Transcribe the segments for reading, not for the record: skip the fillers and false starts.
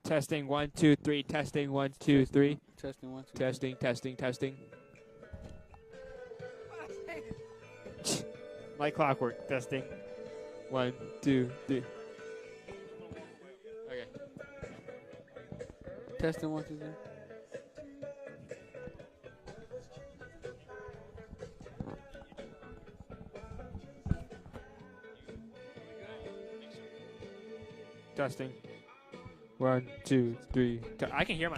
Testing 1 2 3. Testing 1 2 3. Testing 1 2. Testing, testing, testing. Like clockwork. Testing. 1 2 3. Okay. Testing 1 2 3. Testing. 1 2 3. I can hear my.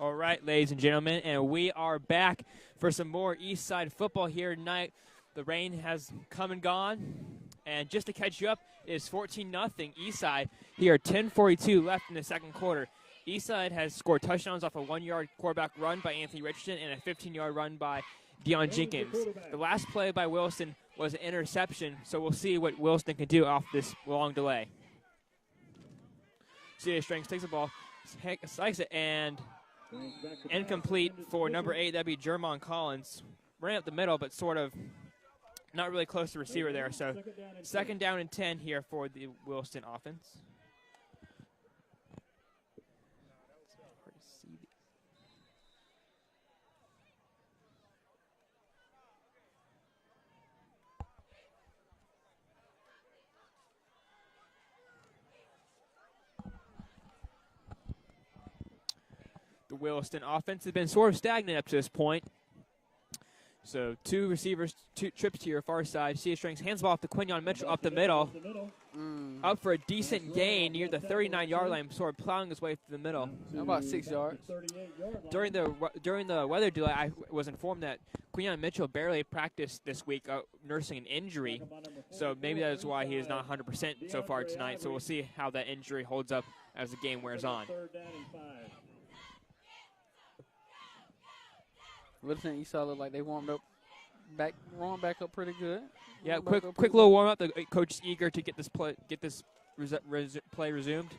All right, ladies and gentlemen, and we are back for some more Eastside football here tonight. The rain has come and gone, and just to catch you up, it is 14-0 Eastside. Here, 10:42 left in the second quarter. Eastside has scored touchdowns off a 1-yard quarterback run by Anthony Richardson and a 15-yard run by Deion Jenkins. The last play by Williston was an interception, so we'll see what Williston can do off this long delay. C.A. Strings takes the ball, strikes it, and incomplete for number 8. That'd be Jermon Collins. Ran up the middle, but sort of not really close to the receiver there. So second down and 10 here for the Williston offense. The Williston offense has been sort of stagnant up to this point. So two receivers, two trips to your far side. C.A. Strings hands the ball off to Quinion Mitchell up the middle. Up for a decent gain near the 39-yard line, sort of plowing his way through the middle. About 6 yards. During the weather delay, I was informed that Quinion Mitchell barely practiced this week, nursing an injury. So maybe that is why he is not 100% so far tonight. So we'll see how that injury holds up as the game wears on. Williston Eastside look like they warmed back up pretty good. Yeah, quick little warm up. The coach is eager to get this play resumed.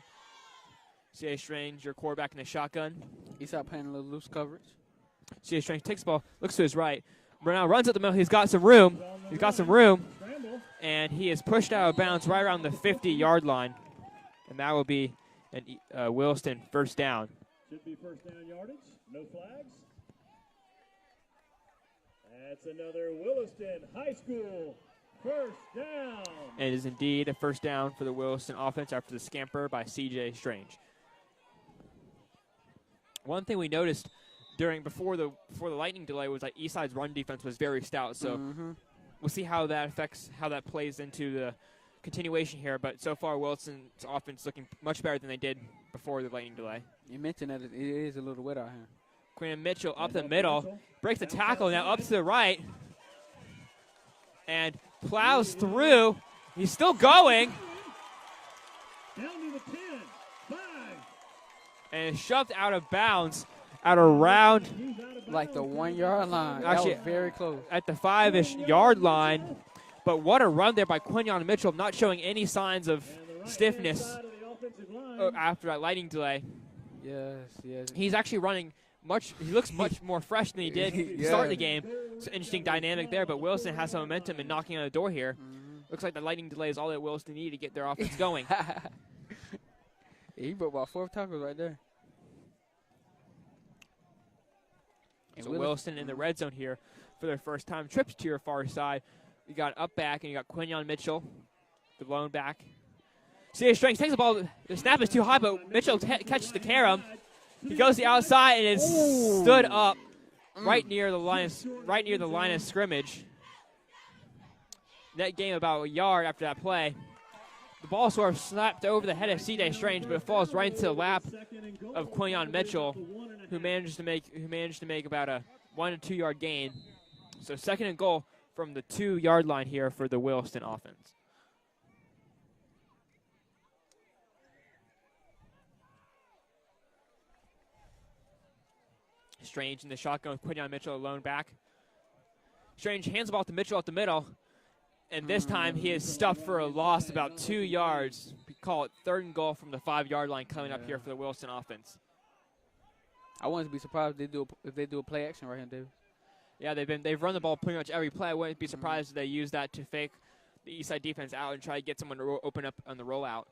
C.A. Strange, your quarterback in the shotgun. Eastside playing a little loose coverage. C.A. Strange takes the ball, looks to his right. Now runs up the middle. He's got some room. And he is pushed out of bounds right around the 50-yard line. And that will be a Williston first down. Should be first down yardage. No flags. That's another Williston High School first down. And it is indeed a first down for the Williston offense after the scamper by C.J. Strange. One thing we noticed before the lightning delay was that Eastside's run defense was very stout. So we'll see how that plays into the continuation here. But so far, Williston's offense is looking much better than they did before the lightning delay. You mentioned that it is a little wet out here. Quinn Mitchell up the middle, breaks the tackle, now up to the right, and plows through. He's still going. Down to the 10, 5. And is shoved out of bounds at around like the 1-yard line. Actually, that was very close. At the 5-ish yard line. But what a run there by Quinion Mitchell, not showing any signs of stiffness after that lightning delay. Yes. He's actually running he looks much more fresh than he did to start the game. It's an interesting dynamic there, but Williston has some momentum and knocking on the door here. Looks like the lightning delay is all that Williston need to get their offense going. He broke about 4 tackles right there. So Williston in the red zone here for their first time. Trips to your far side. You got up back, and you got Quinion Mitchell, the lone back. C.A. Strings takes the ball. The snap is too high, but Mitchell catches the carom. He goes to the outside and is stood up right near the line of scrimmage. That game about a yard after that play. The ball sort of slapped over the head of C.J. Strange, but it falls right into the lap of Quinion Mitchell, who managed to make about a 1 to 2 yard gain. So second and goal from the 2-yard line here for the Williston offense. Strange in the shotgun with Quinion Mitchell alone back. Strange hands the ball to Mitchell at the middle. And this time he is stuffed for a loss about 2 yards. We call it third and goal from the 5-yard line coming up here for the Williston offense. I wouldn't be surprised if they do a play action right here, David. Yeah, they've run the ball pretty much every play. I wouldn't be surprised if they use that to fake the Eastside defense out and try to get someone to open up on the rollout.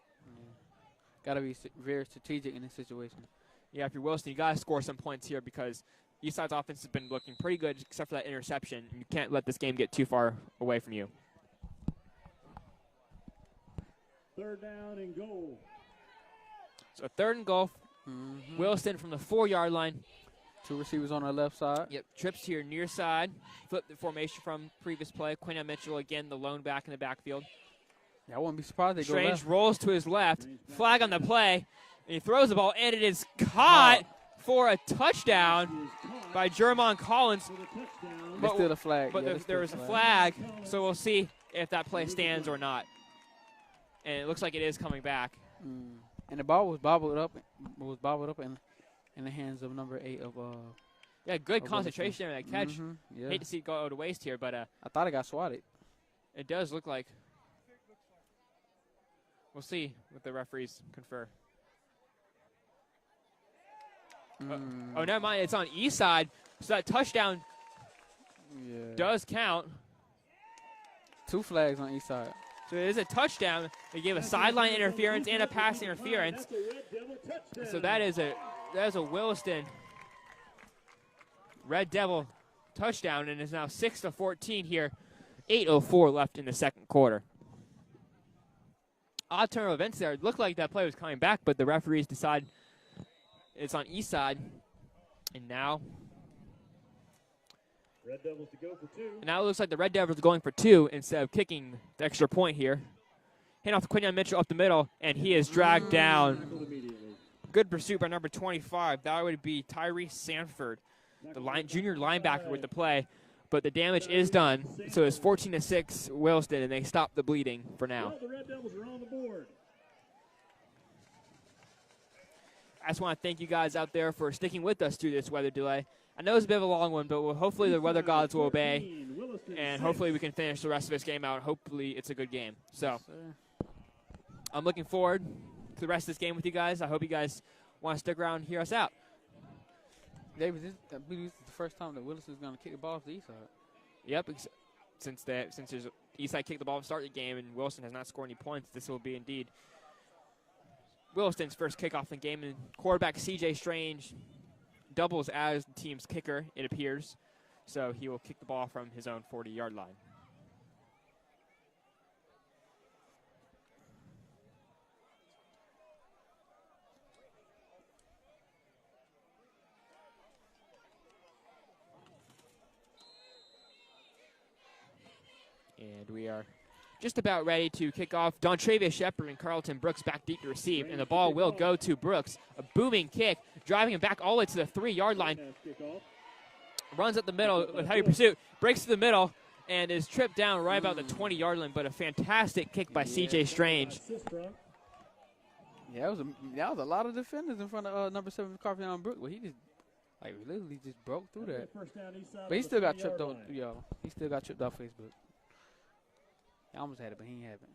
Got to be very strategic in this situation. Yeah, if you're Williston, you got to score some points here because Eastside's offense has been looking pretty good except for that interception. You can't let this game get too far away from you. Third down and goal. So third and goal. Williston from the 4-yard line. 2 receivers on the left side. Yep, trips to your near side. Flip the formation from previous play. Quinion Mitchell again, the lone back in the backfield. Yeah, I wouldn't be surprised they go Strange left. rolls to his left. Flag on the play. And he throws the ball, and it is caught for a touchdown by Jermon Collins. There's still a flag. But there was a flag, so we'll see if that play stands or not. And it looks like it is coming back. And the ball was bobbled up in the hands of number 8 of yeah, good concentration there in that catch. Yeah. Hate to see it go to waste here, but I thought it got swatted. It does look like. We'll see what the referees confer. Oh, never mind. It's on Eastside, so that touchdown does count. 2 flags on Eastside. So it is a touchdown. They gave a sideline interference and a pass interference. So that is a Williston Red Devil touchdown, and it's now 6-14 here. 8:04 left in the second quarter. Odd turn of events there. It looked like that play was coming back, but the referees decide it's on Eastside. And now Red Devils to go for 2. now it looks like the Red Devils are going for 2 instead of kicking the extra point here. Hand off to Quinion Mitchell up the middle, and he is dragged down. Good pursuit by number 25. That would be Tyree Sanford, the junior linebacker with the play. But the damage is done, so it's 14-6 Williston, and they stop the bleeding for now. Well, the Red Devils are on the board. I just want to thank you guys out there for sticking with us through this weather delay. I know it's a bit of a long one, but hopefully the weather gods will obey, and hopefully we can finish the rest of this game out. Hopefully it's a good game. So I'm looking forward to the rest of this game with you guys. I hope you guys want to stick around and hear us out. David, I believe this is the first time that Williston is going to kick the ball to the East side. Yep, since there's Eastside kicked the ball to start the game and Williston has not scored any points, this will be indeed Williston's first kickoff in the game. And quarterback C.J. Strange doubles as the team's kicker, it appears. So he will kick the ball from his own 40-yard line. And we are just about ready to kick off. Dontravius Shepard and Carlton Brooks back deep to receive, and the ball will go to Brooks. A booming kick, driving him back all the way to the 3-yard line. Runs up the middle with heavy pursuit, breaks to the middle, and is tripped down right about the 20-yard line, but a fantastic kick by C.J. Strange. Yeah, that was a lot of defenders in front of number 7, Carvion Brooks, but he just literally just broke through that. But he still got tripped off. He still got tripped off Facebook. He almost had it, but he ain't have it.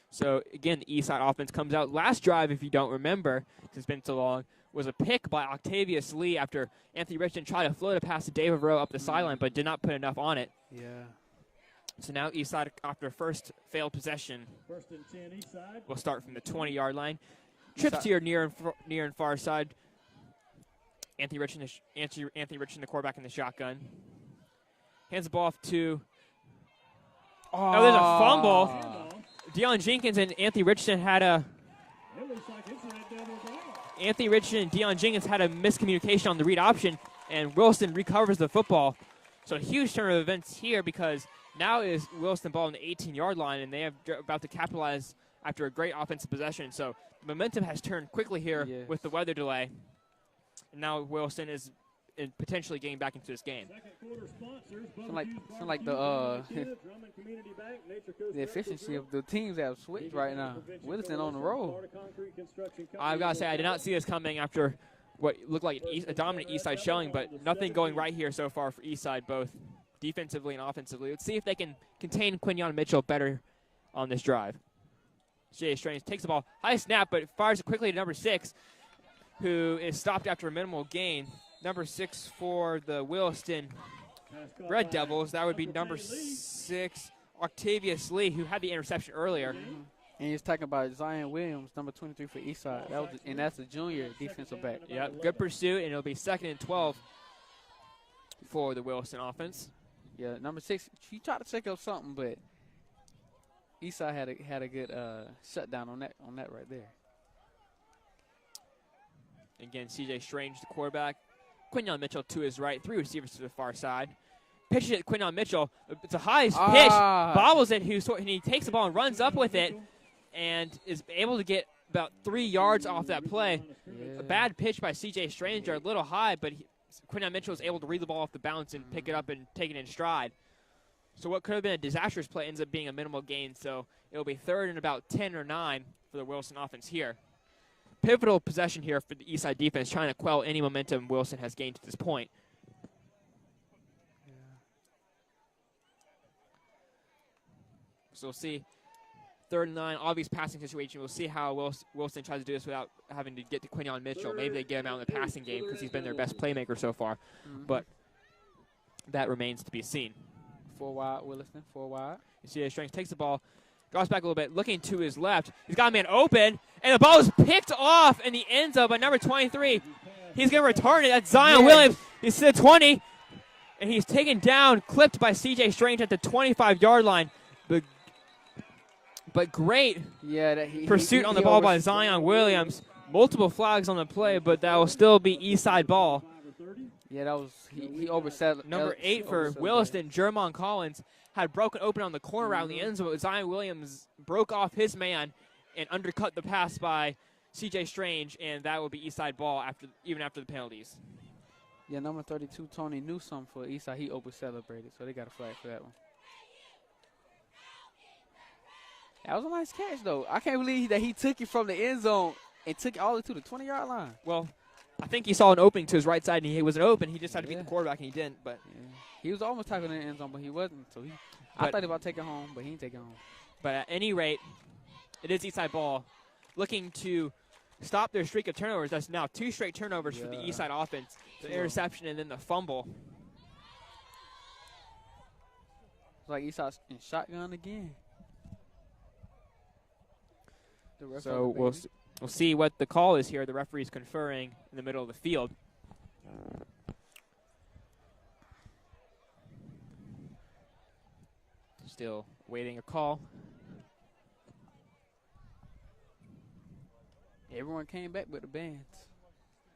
So, again, the Eastside offense comes out. Last drive, if you don't remember, because it's been so long, was a pick by Octavius Lee after Anthony Richardson tried to float a pass to David Rowe up the sideline, but did not put enough on it. Yeah. So now Eastside, after first failed possession, will start from the 20-yard line. Trips to your near and far side. Anthony Richardson, the quarterback in the shotgun. Hands the ball off to. Oh, there's a fumble. Deion Jenkins and Anthony Richardson had a. Anthony Richardson and Deion Jenkins had a miscommunication on the read option, and Williston recovers the football. So a huge turn of events here because now is Williston ball on the 18-yard line, and they are about to capitalize after a great offensive possession. So the momentum has turned quickly here with the weather delay. And now Williston is potentially getting back into this game. Sound like the efficiency of the teams that have switched right now. Williston on the roll. I've got to say, I did not see this coming after what looked like a dominant Eastside showing, but nothing going right here so far for Eastside, both defensively and offensively. Let's see if they can contain Quinion Mitchell better on this drive. Jay Strange takes the ball, high snap, but fires it quickly to number 6, who is stopped after a minimal gain. Number 6 for the Williston Red Devils. That would be number 6, Octavius Lee, who had the interception earlier. And he's talking about Zion Williams, number 23 for Eastside. That's a junior defensive back. Yep, good pursuit, and it'll be 2nd and 12 for the Williston offense. Yeah, number 6, he tried to check up something, but Eastside had a good shutdown on that right there. Again, C.J. Strange, the quarterback. Quinion Mitchell to his right, 3 receivers to the far side. Pitches it to Quinion Mitchell. It's a high pitch. Bobbles it, and he takes the ball and runs up with it. and is able to get about 3 yards off that play. Yeah. A bad pitch by C.J. Stranger, a little high, but Quinton Mitchell was able to read the ball off the bounce and pick it up and take it in stride. So what could have been a disastrous play ends up being a minimal gain. So it'll be 3rd and about 10 or 9 for the Williston offense here. Pivotal possession here for the Eastside defense, trying to quell any momentum Williston has gained to this point. Yeah. So we'll see. 3rd and 9, obvious passing situation. We'll see how Williston tries to do this without having to get to Quinton Mitchell. Maybe they get him out in the passing game because he's been their best playmaker so far. But that remains to be seen. 4 wide, Williston, 4 wide. You see, Strength takes the ball, drops back a little bit, looking to his left. He's got a man open, and the ball is picked off in the end zone by number 23. He's going to return it. That's Zion Williams. He's to the 20, and he's taken down, clipped by C.J. Strange at the 25-yard line. But great pursuit on the ball by Zion Williams. Multiple flags on the play, but that will still be Eastside ball. Yeah, that was he overset. Number 8 for Williston, Jermon Collins, had broken open on the corner route in the end zone, but Zion Williams broke off his man and undercut the pass by C.J. Strange, and that will be Eastside ball even after the penalties. Yeah, number 32, Tony Newsome for Eastside. He over-celebrated, so they got a flag for that one. That was a nice catch, though. I can't believe that he took it from the end zone and took it all the way to the 20-yard line. Well, I think he saw an opening to his right side, and he wasn't open. He just had to beat the quarterback, and he didn't. But he was almost tackling in the end zone, but he wasn't. So I thought about taking home, but he didn't take it home. But at any rate, it is Eastside ball, looking to stop their streak of turnovers. That's now 2 straight turnovers for the Eastside offense. The interception and then the fumble. It's like Eastside in shotgun again. So we'll see what the call is here. The referee's conferring in the middle of the field. Still waiting a call. Everyone came back with the bands.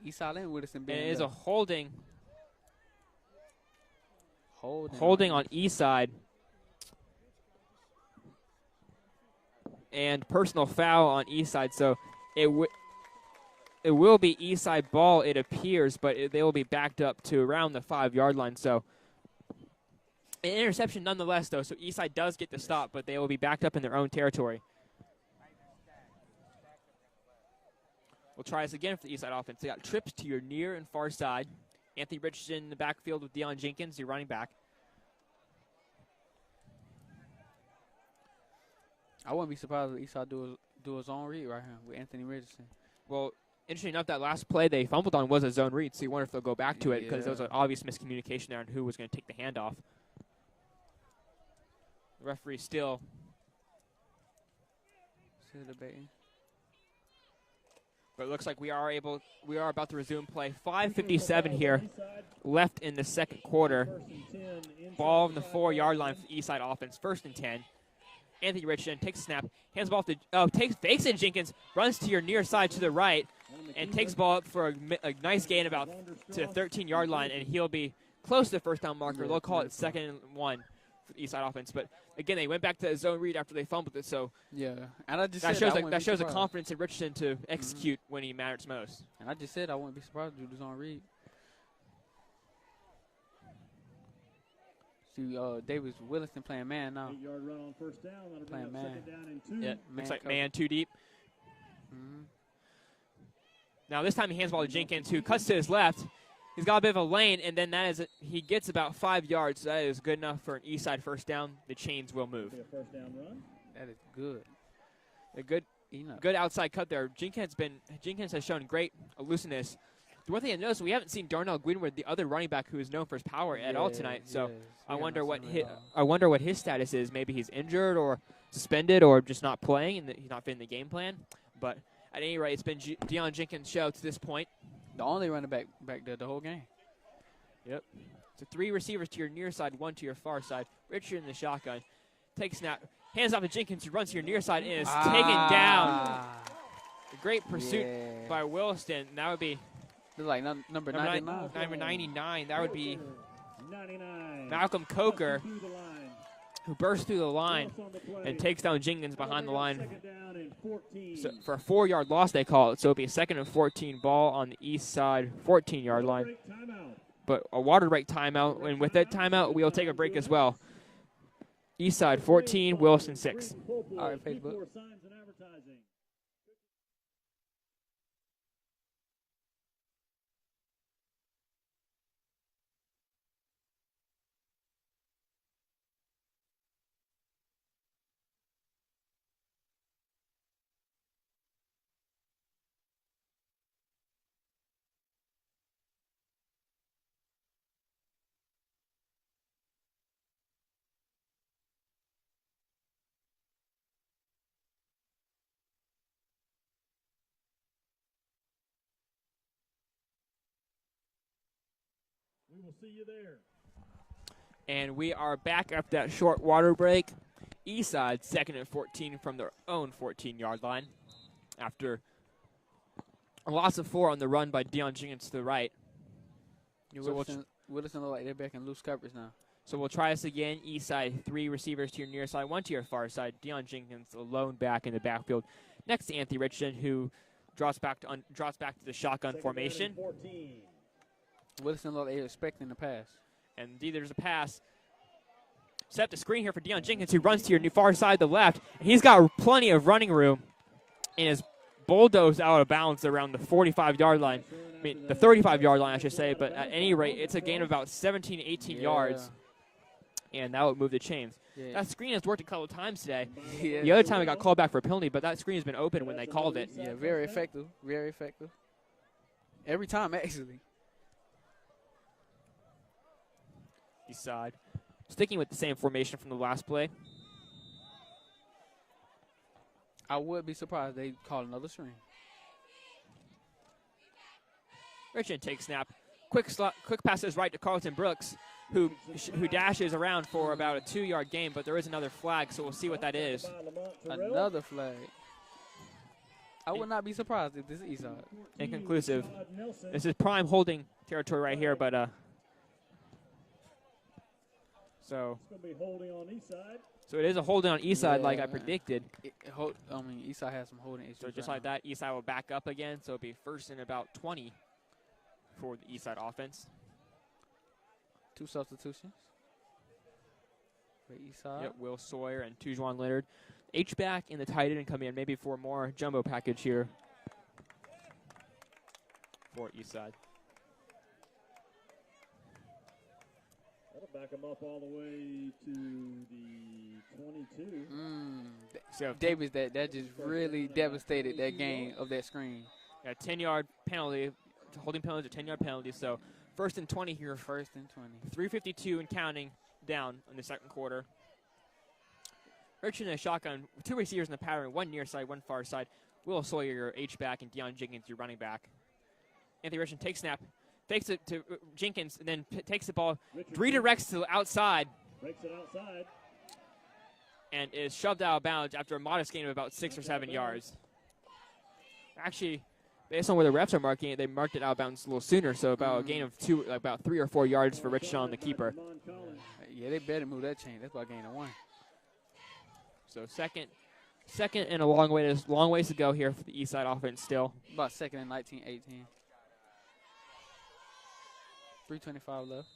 Eastside and Williston band. And it is a holding on on Eastside. And personal foul on Eastside, so it will be Eastside ball, it appears, but they will be backed up to around the 5-yard line. So an interception nonetheless, though, so Eastside does get the stop, but they will be backed up in their own territory. We'll try this again for the Eastside offense. They got trips to your near and far side. Anthony Richardson in the backfield with Deion Jenkins, your running back. I wouldn't be surprised if Eastside do a zone read right here with Anthony Richardson. Well, interesting enough, that last play they fumbled on was a zone read, so you wonder if they'll go back to it because there was an obvious miscommunication there on who was going to take the handoff. The referee still debating. But it looks like we are about to resume play. 5:57 here left in the second quarter. Ball on the 4-yard line for the Eastside offense. 1st and 10. Anthony Richardson takes a snap, hands the ball to fakes it. Jenkins runs to your near side to the right, and takes the ball up for a nice gain about to the 13-yard line, and he'll be close to the first down marker. They'll call it 2nd and 1 for the Eastside offense. But again, they went back to the zone read after they fumbled it, so and I just that shows a confidence in Richardson to execute when he matters most. And I just said I wouldn't be surprised to do the zone read. See, Davis Williston playing man now. 8-yard run on 1st down. That'll bring up man. 2nd down and 2. Yeah, looks like man 2 deep. Now this time he hands the ball to Jenkins, who cuts to his left. He's got a bit of a lane, and then he gets about 5 yards. So that is good enough for an Eastside 1st down. The chains will move. A 1st down run. That is good. A good outside cut there. Jenkins has shown great elusiveness. The one thing I noticed, we haven't seen Darnell Greenwood, the other running back who is known for his power, at all tonight. So I wonder what his status is. Maybe he's injured or suspended or just not playing, and he's not fitting the game plan. But at any rate, it's been Deion Jenkins' show to this point. The only running back there the whole game. Yep. So 3 receivers to your near side, 1 to your far side. Richard in the shotgun. Takes snap. Hands off to Jenkins, who runs to your near side and is taken down. A great pursuit by Williston. And that would be like number 99. Number 99. That would be 99. Malcolm Coker, who bursts through the line and takes down Jenkins behind the line 14. So for a 4-yard loss, they call it. So it'll be a 2nd and 14 ball on the east side 14-yard line. Break timeout. But a water break timeout, and with that timeout, we'll take a break as well. East side 14, Williston 6. All right, Facebook. Before signs and advertising. We will see you there. And we are back after that short water break. Eastside 2nd and 14 from their own 14-yard line after a loss of 4 on the run by Deion Jenkins to the right. Williston look like they're back in loose coverage now. So we'll try this again. Eastside 3 receivers to your near side, 1 to your far side. Deion Jenkins alone back in the backfield next to Anthony Richardson, who drops back to the shotgun formation. Williston look like they're expecting the pass. And indeed, there's a pass. Set up the screen here for Deion Jenkins, who runs to your far side to the left. And he's got plenty of running room and is bulldozed out of bounds around the 45-yard line. I mean, the 35-yard line, I should say. But at any rate, it's a gain of about 17, 18 yards. And that would move the chains. Yeah. That screen has worked a couple of times today. Yeah. The other time it got called back for a penalty, but that screen has been open when they called it. Yeah, very effective. Very effective. Every time, actually. East side. Sticking with the same formation from the last play. I would be surprised they call another screen. Richardson takes snap. Quick passes right to Carlton Brooks, who dashes around for about a 2-yard gain, but there is another flag, so we'll see what that is. Another flag. I would not be surprised if this is Eastside. Inconclusive. This is prime holding territory right here, but so it is a holding on Eastside, like I predicted. Eastside has some holding issues. So just like that, Eastside will back up again, so it'll be 1st and about 20 for the Eastside offense. 2 substitutions for Eastside. Yep, Will Sawyer and Tujuan Leonard. H-back and the tight end come in, maybe for more jumbo package here for Eastside. That'll back them up all the way to the 22. So Davis, that just really devastated that game of that screen. A 10-yard penalty. Holding penalties are 10-yard penalties, so 1st and 20 here. 1st and 20. 3:52 and counting down in the 2nd quarter. Richardson in a shotgun, 2 receivers in the pattern, 1 near side, 1 far side. Will Sawyer, your H-back, and Deion Jenkins, your running back. Anthony Richardson takes snap, fakes it to Jenkins, and then takes the ball, redirects to the outside. Breaks it outside. And is shoved out of bounds after a modest gain of about 6 or 7 yards. Actually, based on where the refs are marking it, they marked it out of bounds a little sooner, so about a gain of about 3 or 4 yards for Richardson, the keeper. Yeah, they better move that chain. That's about a gain of 1. So second and a long ways to go here for the Eastside offense still. About 2nd and 19, 18. 3:25 left.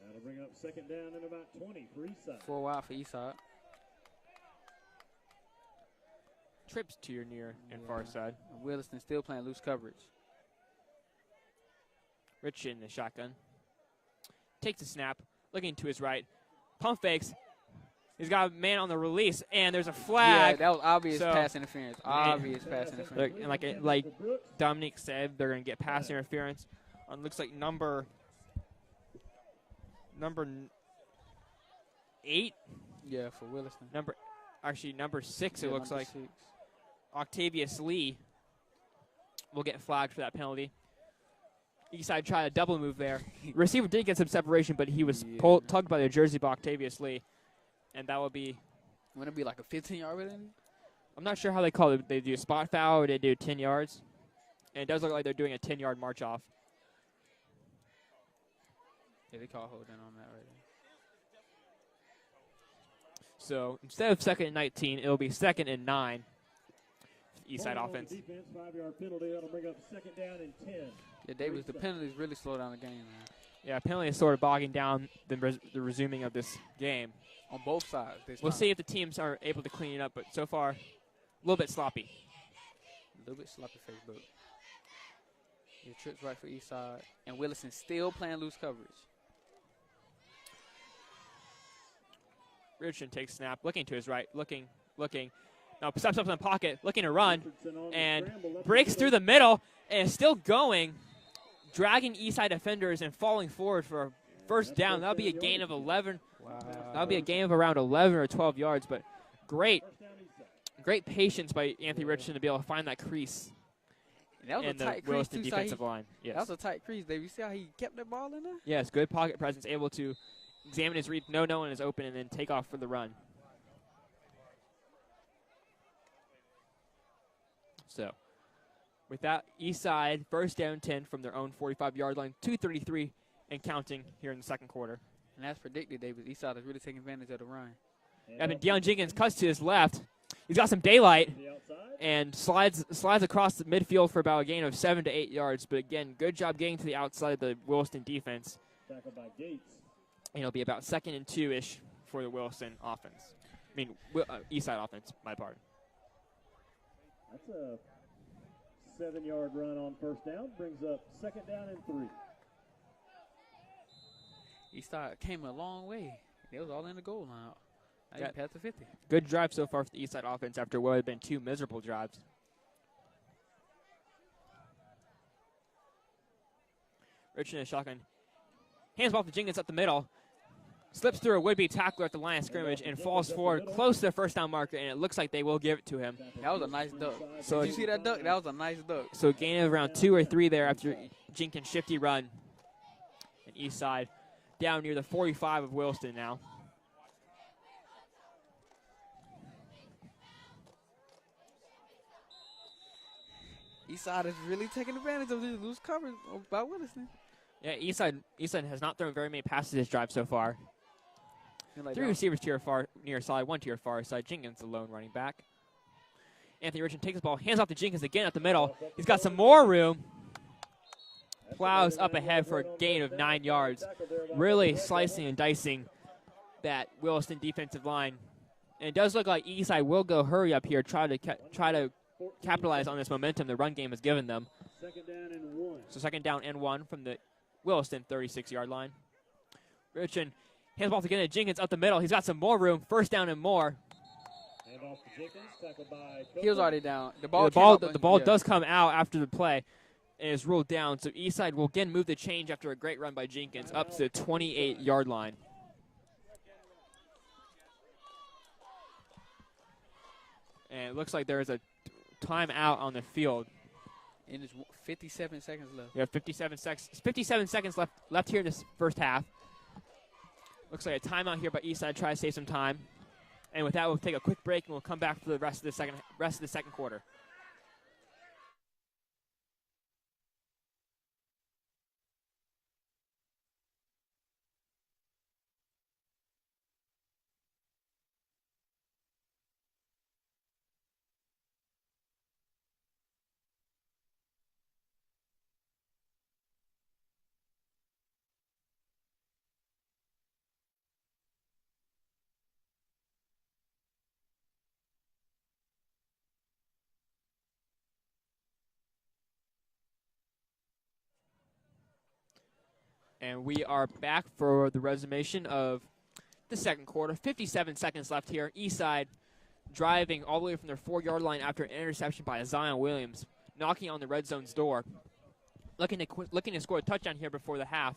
That'll bring up 2nd down and about 20 for Eastside. 4 wide for Eastside. Trips to your near and far side. Williston still playing loose coverage. Rich in the shotgun. Takes a snap, looking to his right. Pump fakes. He's got a man on the release, and there's a flag. Yeah, that was obvious pass interference. Obvious pass interference. And like Dominique said, they're going to get pass interference on, looks like number 8. Yeah, for Williston. Number 6, it looks like. 6. Octavius Lee will get flagged for that penalty. Eastside tried a double move there. Receiver did get some separation, but he was tugged by the jersey by Octavius Lee. And that will be. Wouldn't it be like a 15-yard penalty? I'm not sure how they call it. They do a spot foul or they do 10 yards. And it does look like they're doing a 10-yard march off. Yeah, they call holding on that right So instead of 2nd and 19, it'll be 2nd and 9. Eastside offense. Defense, 5-yard penalty. That'll bring up 2nd down and 10. Yeah, Davis, the penalties really slow down the game, man. Yeah, penalty is sort of bogging down the resuming of this game. On both sides. We'll see if the teams are able to clean it up, but so far, a little bit sloppy. A little bit sloppy Facebook. Your trips right for Eastside. And Williston still playing loose coverage. Richardson takes snap, looking to his right, looking. Now steps up in the pocket, looking to run, and breaks through the middle, and is still going, dragging Eastside defenders and falling forward for a first down. That'll be a gain of 11. Wow. That'll be a gain of around 11 or 12 yards, but great patience by Anthony Richardson to be able to find that crease And that was in a the tight crease, Williston too. defensive line. Yes. That was a tight crease, Dave. You see how he kept that ball in there? Yes, good pocket presence, able to examine his read, know no one is open, and then take off for the run. So, with that, Eastside first down 10 from their own 45-yard line, 2:33 and counting here in the second quarter. And as predicted, David, Eastside is really taking advantage of the run. And then Deion Jenkins cuts to his left. He's got some daylight and slides across the midfield for about a gain of 7 to 8 yards. But again, good job getting to the outside of the Williston defense. Tackled by Gates. And it'll be about 2nd and 2-ish for the Williston offense. I mean, Eastside offense, my part. That's a 7-yard run on first down. Brings up 2nd down and 3. Eastside came a long way. They was all in the goal line. Now Yeah. you past the 50. Good drive so far for the Eastside offense after what had been 2 miserable drives. Richardson is shotgun. Hands off to Jenkins up the middle. Slips through a would-be tackler at the line of scrimmage and falls forward close to the first down marker, and it looks like they will give it to him. That was a nice duck. So Did you see that duck? That was a nice duck. So a gain of around 2 or 3 there after Jenkins' shifty run. And Eastside down near the 45 of Williston now. Eastside is really taking advantage of this loose coverage by Williston. Yeah, Eastside has not thrown very many passes this drive so far. Like 3 receivers to your far near side, 1 to your far side. Jenkins, the lone running back. Anthony Richardson takes the ball, hands off to Jenkins again at the middle. He's got some more room. Plows up ahead for a gain of 9 yards. Really slicing and dicing that Williston defensive line. And it does look like Eastside will go hurry up here, try to capitalize on this momentum the run game has given them. 2nd down and 1. So 2nd down and 1 from the Williston 36-yard line. Richardson hands off again to Jenkins up the middle. He's got some more room. 1st down and more. Hand off to Jenkins, tackled by He was already down. The ball does come out after the play and is ruled down. So Eastside will again move the change after a great run by Jenkins up to the 28-yard line. And it looks like there is a timeout on the field. And there's 57 seconds left. We have 57 seconds left here in this first half. Looks like a timeout here by Eastside. Try to save some time. And with that, we'll take a quick break and we'll come back for the rest of the second quarter. And we are back for the resummation of the second quarter. 57 seconds left here. Eastside driving all the way from their 4-yard line after an interception by Zion Williams, knocking on the red zone's door. Looking to score a touchdown here before the half.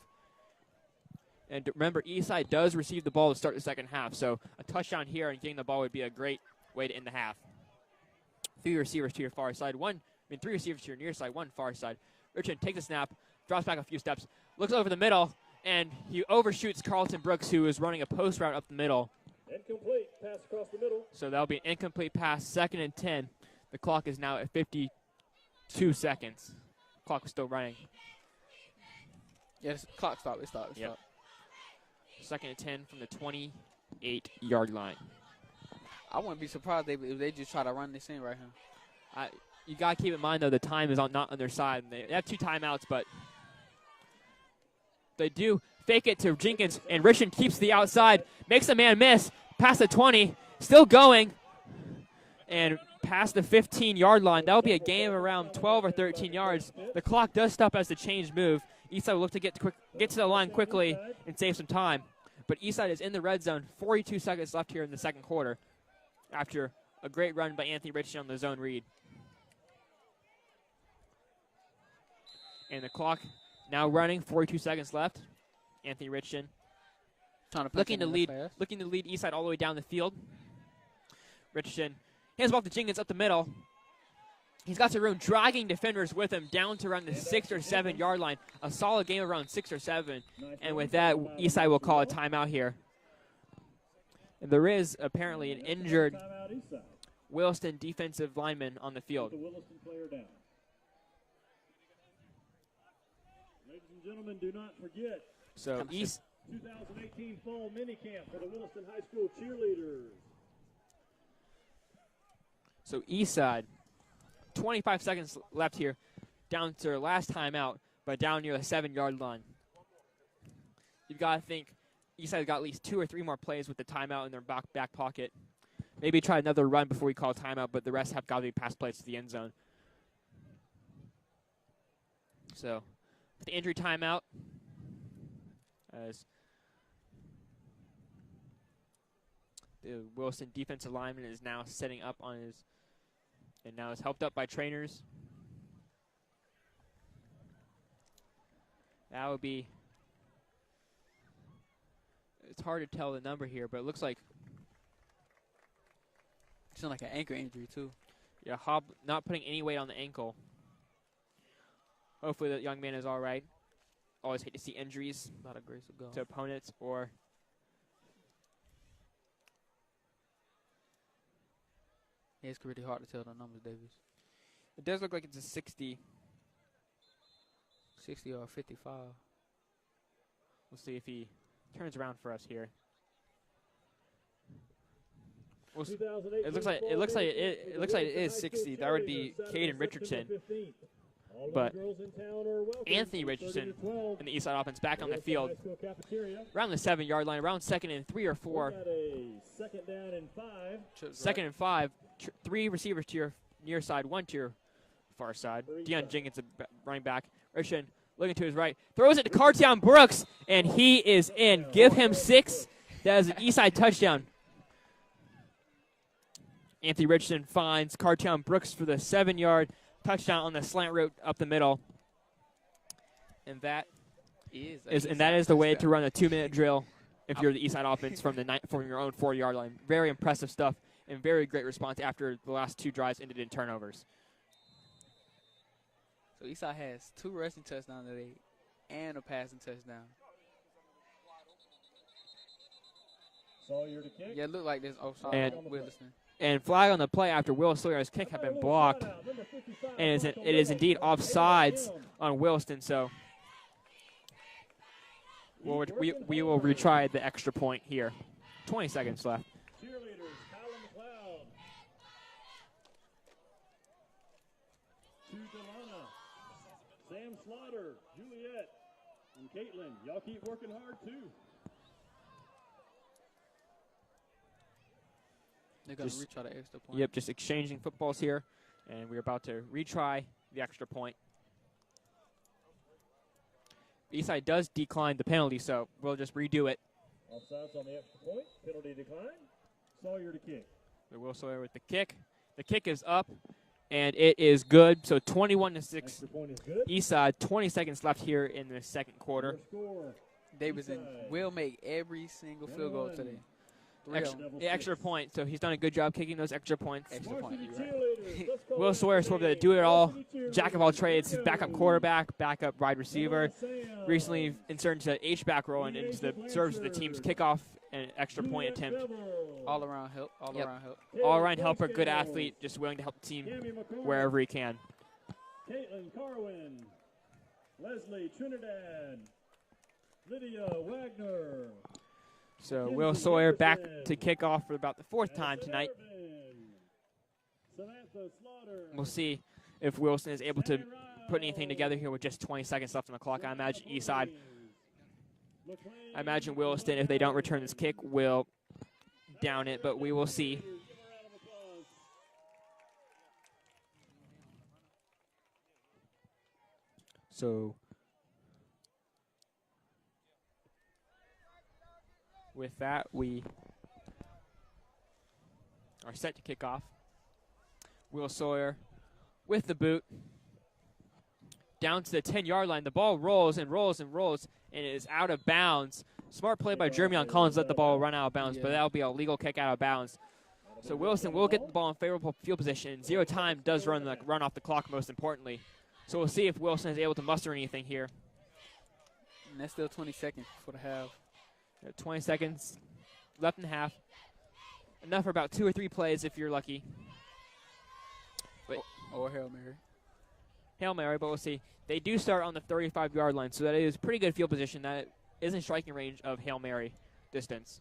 And remember, Eastside does receive the ball to start the second half, so a touchdown here and getting the ball would be a great way to end the half. 3 receivers to your far side, 3 receivers to your near side, 1 far side. Richard takes a snap, drops back a few steps, looks over the middle, and he overshoots Carlton Brooks, who is running a post route up the middle. Incomplete, pass across the middle. So that'll be an incomplete pass, 2nd and 10. The clock is now at 52 seconds. Clock is still running. Yes, clock stopped. It stopped. Yep. 2nd and 10 from the 28-yard line. I wouldn't be surprised if they just try to run this in right here. You got to keep in mind, though, the time is not on their side. They have 2 timeouts, but they do fake it to Jenkins, and Richardson keeps the outside, makes a man miss, past the 20, still going, and past the 15-yard line. That'll be a gain of around 12 or 13 yards. The clock does stop as the change move. Eastside will look to get to the line quickly and save some time. But Eastside is in the red zone. 42 seconds left here in the second quarter after a great run by Anthony Richardson on the zone read. And the clock now running, 42 seconds left. Anthony Richardson looking to lead Eastside all the way down the field. Richardson hands off to Jenkins up the middle. He's got some room, dragging defenders with him down to around the 6 or 7 yard line. A solid game around 6 or 7. And with that, Eastside will call a timeout here. And there is apparently an injured Williston defensive lineman on the field. Ladies and gentlemen, do not forget. So 2018 fall minicamp for the Williston High School cheerleaders. So Eastside, 25 seconds left here, down to their last timeout, but down near the 7 yard line. You've got to think Eastside's got at least 2 or 3 more plays with the timeout in their back pocket. Maybe try another run before we call timeout, but the rest have got to be pass plays to the end zone. So the injury timeout, as the Williston defensive lineman is now setting up on his, and now is helped up by trainers. That would be, it's hard to tell the number here, but it looks like it's like an ankle injury too. Yeah, not putting any weight on the ankle. Hopefully that young man is all right. Always hate to see injuries to opponents or yeah, it's pretty hard to tell the numbers, Davis. It does look like it's a 60. 60 or 55. We'll see if he turns around for us here. It looks like it is 60. That would be Caden Richardson. But Anthony Richardson in the Eastside offense back on the field around the 7 yard line, around 2nd and 3 or 4. Second and 5. 3 receivers to your near side, 1 to your far side. Deion Jenkins, running back. Richardson looking to his right, throws it to Cartown Brooks, and he is in. Give him 6. That is an Eastside touchdown. Anthony Richardson finds Cartown Brooks for the 7 yard touchdown on the slant route up the middle. And that is the way to run a 2-minute drill if you're the Eastside offense from your own 4 yard line. Very impressive stuff and very great response after the last 2 drives ended in turnovers. So Eastside has 2 rushing touchdowns today and a passing touchdown. Yeah, it looked like this offside on Williston. And flag on the play after Will Sawyer's kick had been blocked. And it is indeed offsides on Williston. So we will retry the extra point here. 20 seconds left. Sam Slaughter, Juliet, and Caitlin. Y'all keep working hard, too. They're going to retry the extra point. Yep, just exchanging footballs here. And we're about to retry the extra point. Eastside does decline the penalty, so we'll just redo it. Offsides on the extra point. Penalty decline. Sawyer to kick. Will Sawyer with the kick. The kick is up. And it is good. So 21-6. Eastside, 20 seconds left here in the second quarter. Davidson will make every single field goal today. Extra point. So he's done a good job kicking those extra points. Will Sawyer sort of the do-it-all, jack of all trades. He's backup quarterback, backup wide receiver. Recently inserted into the H-back role and serves as the team's kickoff and extra point attempt. All-around help. All-around helper, good athlete, just willing to help the team wherever he can. Caitlin Carwin, Leslie Trinidad, Lydia Wagner. So Will Sawyer back to kick off for about the 4th time tonight. We'll see if Williston is able to put anything together here with just 20 seconds left on the clock. I imagine Williston, if they don't return this kick, will down it, but we will see. So with that, we are set to kick off. Will Sawyer with the boot down to the 10-yard line. The ball rolls and rolls and rolls, and it is out of bounds. Smart play by Jeremion Collins, let the ball run out of bounds, but that'll be a legal kick out of bounds. So Williston will get the ball in favorable field position. 0 time does run off the clock, most importantly. So we'll see if Williston is able to muster anything here. And that's still 20 seconds for the half. 20 seconds left in the half. Enough for about 2 or 3 plays if you're lucky. But or Hail Mary. Hail Mary, but we'll see. They do start on the 35-yard line, so that is pretty good field position. That is in striking range of Hail Mary distance.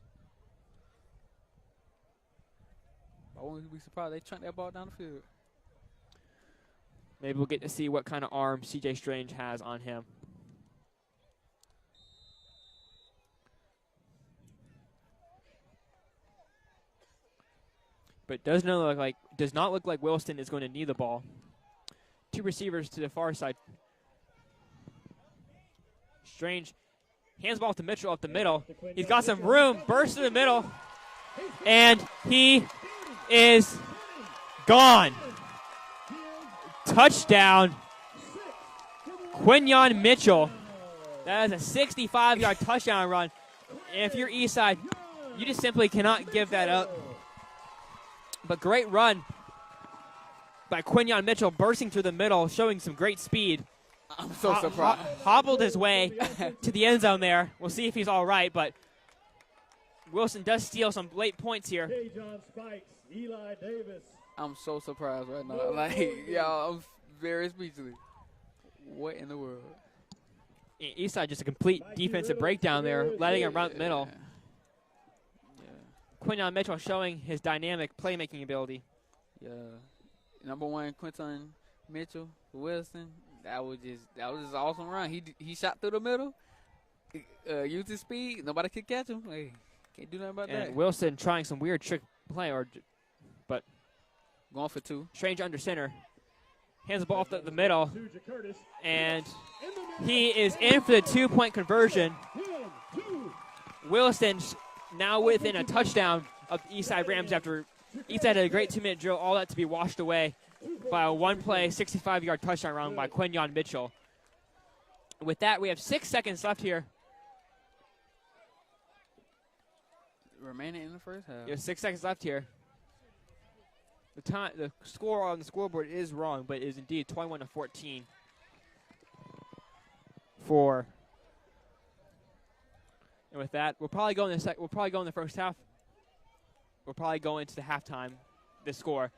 I wouldn't be surprised they chunked that ball down the field. Maybe we'll get to see what kind of arm C.J. Strange has on him. But does not look like Williston is going to need the ball. 2 receivers to the far side. Strange hands the ball to Mitchell up the middle. He's got some room, bursts to the middle, and he is gone. Touchdown, Quinyon Mitchell. That is a 65-yard touchdown run. And if you're Eastside, you just simply cannot give that up. But great run by Quinyon Mitchell, bursting through the middle, showing some great speed. I'm so surprised. Hobbled his way to the end zone there. We'll see if he's all right, but Williston does steal some late points here. John Spikes, Eli Davis. I'm so surprised right now. Like, y'all, I'm very speechless. What in the world? Eastside just a complete defensive breakdown there, letting him run the middle. Quinyon Mitchell showing his dynamic playmaking ability. Yeah. Number 1, Quinton Mitchell for Williston. That was just an awesome run. He shot through the middle, used his speed. Nobody could catch him. Hey, can't do nothing about that. And Williston trying some weird trick play, but going for 2. Strange under center. Hands the ball off the middle, and he is in for the 2-point conversion. Williston now within a touchdown of the Eastside Rams after Eastside had a great 2-minute drill, all that to be washed away by a 1-play, 65-yard touchdown run by Quinyon Mitchell. With that, we have 6 seconds left here. Remaining in the first half. You have 6 seconds left here. The score on the scoreboard is wrong, but it is indeed 21-14 for. And with that, we'll probably go in the first half. We'll probably go into the halftime, the score,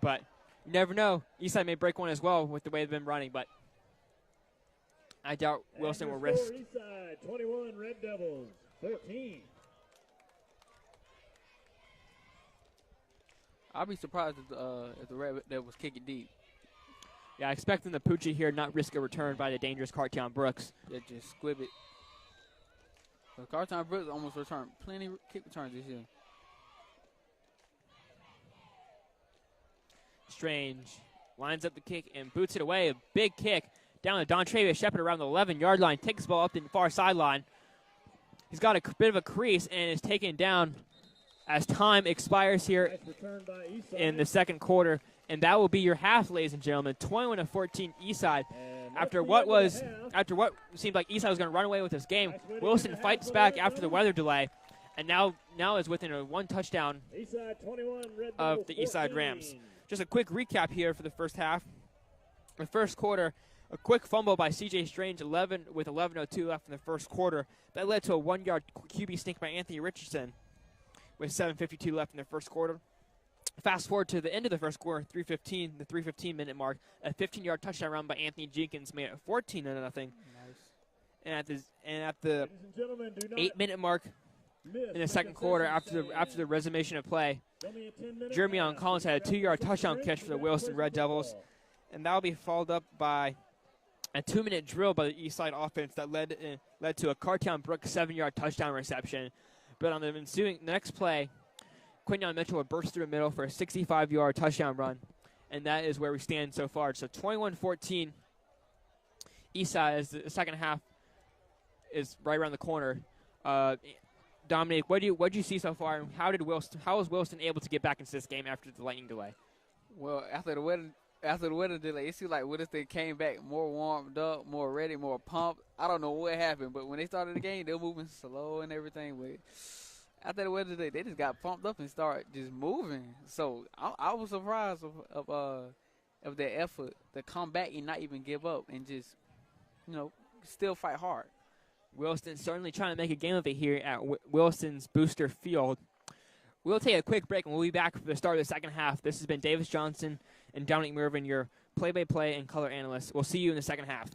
but you never know. Eastside may break one as well with the way they've been running, but I doubt Williston will risk. Eastside 21, Red Devils 14. I'll be surprised if the Red Devils kick it deep. Yeah, I expect them to Poochie here, not risk a return by the dangerous Cartion Brooks. Yeah, just squib it. So Cartion Brooks almost returned plenty kick returns this year. Strange lines up the kick and boots it away. A big kick down to Don Travis Shepard around the 11-yard line. Takes the ball up the far sideline. He's got a bit of a crease and is taken down as time expires here in the second quarter. And that will be your half, ladies and gentlemen. 21-14 Eastside. After what seemed like Eastside was going to run away with this game, Williston fights back after the weather delay, and now is within a 1 touchdown of the Eastside Rams. Just a quick recap here for the first half. The first quarter, a quick fumble by C.J. Strange, 11:02 left in the first quarter. That led to a 1-yard QB sneak by Anthony Richardson with 7:52 left in the first quarter. Fast forward to the end of the first quarter, the 3:15-minute mark, a 15-yard touchdown run by Anthony Jenkins made it 14-0. Nice. And at the 8-minute mark, in the second quarter after the resummation of play. Jeremiah Collins had a 2-yard touchdown catch for the Williston Red Devils, and that will be followed up by a 2-minute drill by the Eastside offense that led to a Cartown Brook 7-yard touchdown reception. But on the ensuing next play, Quinyon Mitchell would burst through the middle for a 65-yard touchdown run, and that is where we stand so far. So 21-14, Eastside, as the second half is right around the corner. Dominic, what did you see so far, and how was Williston able to get back into this game after the lightning delay? Well, after the weather delay, it seemed like Williston came back more warmed up, more ready, more pumped. I don't know what happened, but when they started the game, they were moving slow and everything. But after the weather delay, they just got pumped up and started just moving. So I was surprised of their effort to come back and not even give up and just, still fight hard. Williston certainly trying to make a game of it here at Williston's Booster Field. We'll take a quick break, and we'll be back for the start of the second half. This has been Davis Johnson and Dominic Mervin, your play-by-play and color analysts. We'll see you in the second half.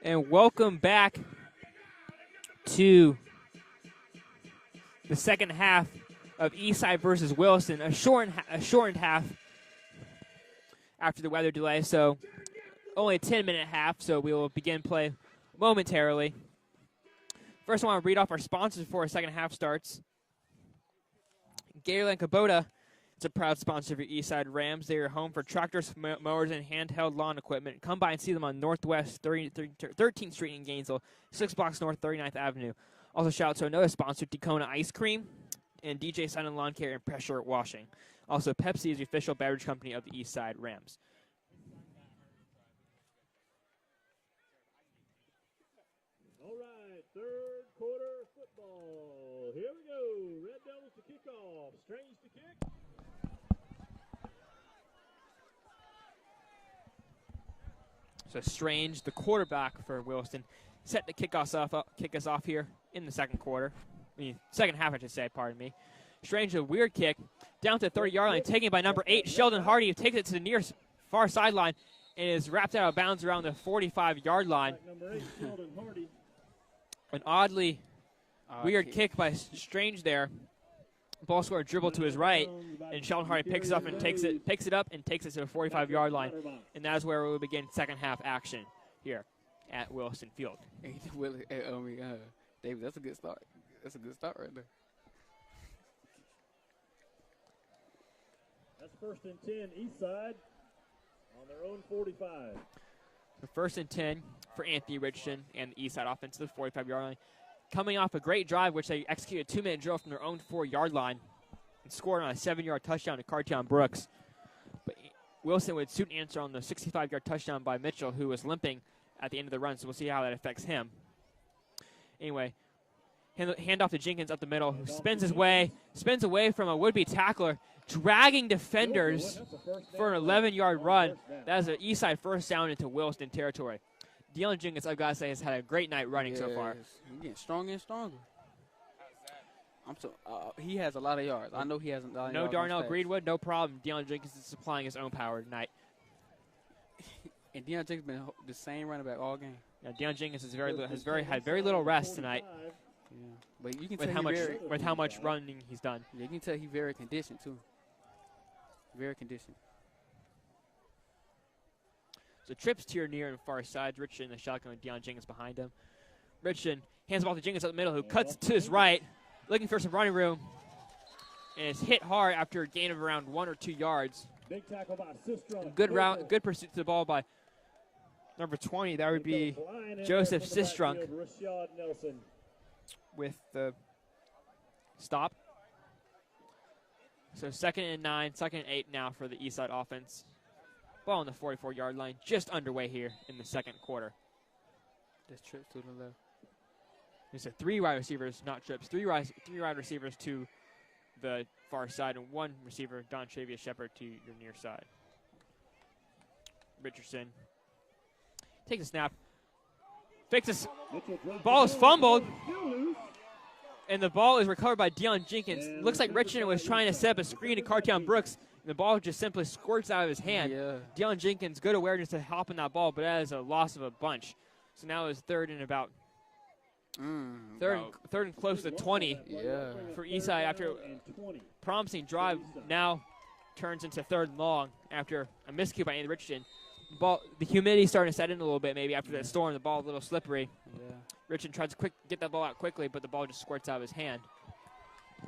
And welcome back to the second half of Eastside versus Williston, a shortened half after the weather delay, so only a 10-minute half, so we will begin play momentarily. First, I want to read off our sponsors before our second half starts. Gatorland Kubota is a proud sponsor of your Eastside Rams. They are home for tractors, mowers, and handheld lawn equipment. Come by and see them on Northwest 13th Street in Gainesville, 6 blocks north 39th Avenue. Also, shout out to another sponsor, Dacona Ice Cream, and DJ Sun and Lawn Care and Pressure Washing. Also, Pepsi is the official beverage company of the Eastside Rams. All right, third quarter football. Here we go. Red Devils to kick off. Strange to kick. So Strange, the quarterback for Williston, set to kick us off here in the second quarter. Second half, I should say, pardon me. Strange, a weird kick, down to the 30-yard line, taken by number 8, Sheldon Hardy, who takes it to the near far sideline and is wrapped out of bounds around the 45-yard line. Number 8, Sheldon Hardy. An oddly weird kick by Strange there. Ball scorer dribble to his right, and Sheldon Hardy picks it up and takes it to the 45-yard line, and that is where we will begin second half action here at Williston Field. David, that's a good start. That's a good start right there. That's first and 10, Eastside on their own 45. The first and 10 for Anthony Richardson and the Eastside offense to the 45-yard line. Coming off a great drive, which they executed a 2-minute drill from their own 4-yard line and scored on a 7-yard touchdown to Cartion Brooks. But Wilson would soon answer on the 65-yard touchdown by Mitchell, who was limping at the end of the run, so we'll see how that affects him. Anyway, hand off to Jenkins up the middle, who spins away from a would-be tackler, dragging defenders for an 11-yard run. That is an Eastside first down into Williston territory. Dylan Jenkins, I've got to say, has had a great night running so far. He's getting stronger and stronger. He has a lot of yards. I know he has a lot of yards. No Darnell Greenwood, no problem. Dylan Jenkins is supplying his own power tonight. And Dylan Jenkins has been the same running back all game. Yeah, Dylan Jenkins has had very little rest tonight. Yeah, but you can tell with how much running he's done. Yeah, you can tell he's very conditioned too. Very conditioned. So trips to your near and far sides. Richardson in the shotgun with Deion Jenkins behind him. Richardson hands the ball to Jenkins up the middle, who cuts to his right, looking for some running room, and is hit hard after a gain of around 1 or 2 yards. Big tackle by Sistrunk. Good pursuit to the ball by number 20. That would be Joseph Sistrunk with the stop. So 2nd and 9, 2nd and 8 now for the Eastside offense. Ball on the 44-yard line, just underway here in the second quarter. This trip to the left. There's 3 wide receivers, not trips. 3 wide receivers to the far side, and 1 receiver, Don Travius Shepard, to your near side. Richardson takes a snap, fixes. Ball is fumbled, and the ball is recovered by Deion Jenkins. Looks like Richardson was trying to set up a screen to Cartion Brooks. The ball just simply squirts out of his hand. Yeah. Deion Jenkins, good awareness to hop on that ball, but that is a loss of a bunch. So now it's third and close to 20 for Eastside after promising drive. Now turns into 3rd and long after a miscue by Andy Richardson. The humidity starting to set in a little bit maybe after that storm. The ball a little slippery. Yeah. Richardson tries to get that ball out quickly, but the ball just squirts out of his hand.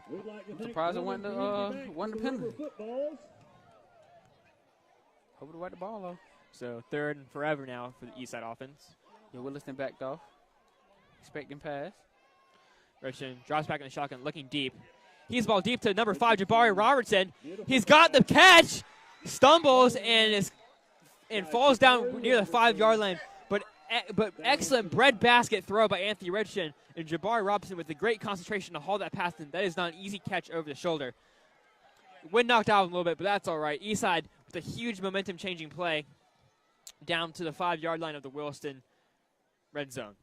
I'm surprised it wasn't the penalty. Hope to wipe the ball off. So 3rd and forever now for the Eastside offense. Your Williston backed off. Expecting pass. Richardson drops back in the shotgun, looking deep. He's ball deep to number 5, Jabari Robertson. He's got the catch, stumbles, and falls down near the 5-yard line. But excellent breadbasket throw by Anthony Richardson, and Jabari Robertson with the great concentration to haul that pass in. That is not an easy catch over the shoulder. Wind knocked out a little bit, but that's all right. Eastside with a huge momentum-changing play down to the 5-yard line of the Williston red zone.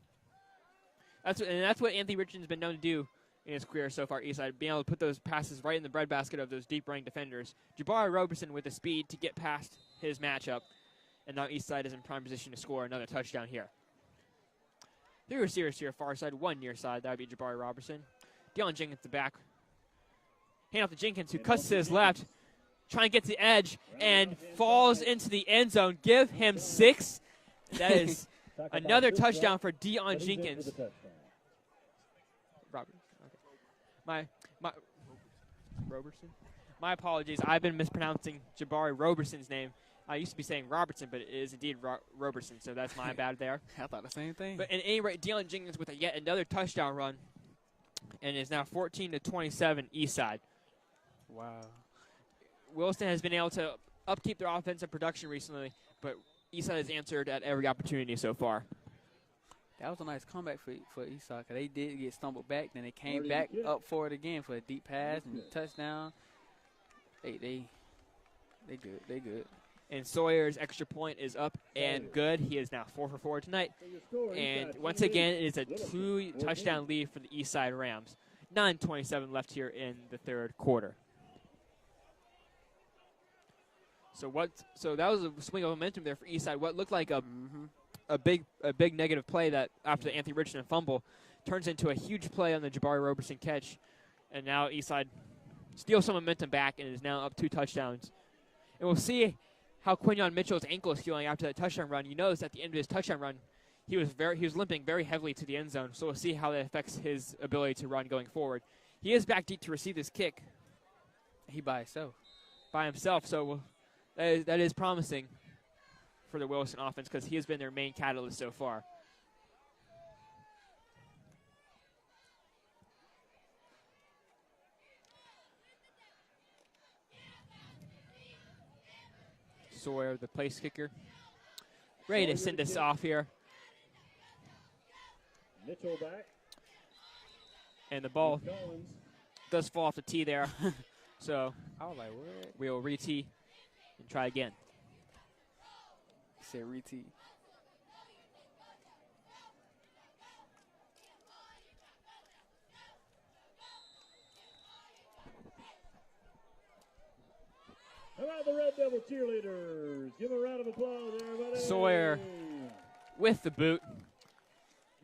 That's what Anthony Richardson's been known to do in his career so far, Eastside, being able to put those passes right in the breadbasket of those deep-running defenders. Jabari Robertson with the speed to get past his matchup, and now Eastside is in prime position to score another touchdown here. Three receivers here, far side, one near side. That would be Jabari Robertson. Deion Jenkins the back. Hand off to Jenkins, who cuts to his left, trying to get to the edge, and falls into the end zone. Give him 6. That is another touchdown for Deion Jenkins. Robert. Okay. Robertson? My apologies. I've been mispronouncing Jabari Robertson's name. I used to be saying Robertson, but it is indeed Robertson, so that's my bad there. I thought the same thing. But at any rate, Deion Jenkins with yet another touchdown run, and is now 14-27 Eastside. Wow. Williston has been able to upkeep their offensive production recently, but Eastside has answered at every opportunity so far. That was a nice comeback for Eastside, because they did get stumbled back, then they came back up for it again for a deep pass and touchdown. They good. They good. And Sawyer's extra point is up and good. He is now 4 for 4 tonight. And once again, it is a 2-touchdown lead for the Eastside Rams. 9:27 left here in the third quarter. So that was a swing of momentum there for Eastside. What looked like a big negative play that after the Anthony Richardson fumble turns into a huge play on the Jabari Robertson catch. And now Eastside steals some momentum back and is now up 2 touchdowns. And we'll see how Quinion Mitchell's ankle is feeling after that touchdown run. You notice at the end of his touchdown run, he was limping very heavily to the end zone. So we'll see how that affects his ability to run going forward. He is back deep to receive this kick. He by himself. So that is promising for the Williston offense because he has been their main catalyst so far. Sawyer, the place kicker, ready to send us off here. Mitchell back. And the ball does fall off the tee there. So I was like, what? We'll re-tee and try again. He said re-tee. How about the Red Devil cheerleaders? Give a round of applause, everybody. Sawyer with the boot.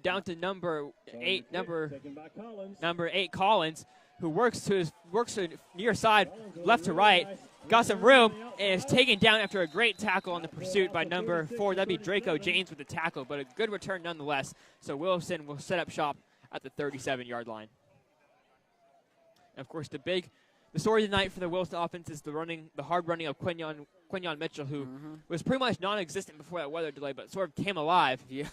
Down to number 8 Collins, who works to near side, left to right, got some room, and is taken down after a great tackle on the pursuit by number 4. That'd be Draco James with the tackle, but a good return nonetheless. So Williston will set up shop at the 37-yard line. And of course, the story tonight for the Williston offense is the hard running of Quinion Mitchell, who was pretty much non-existent before that weather delay, but sort of came alive. Yeah.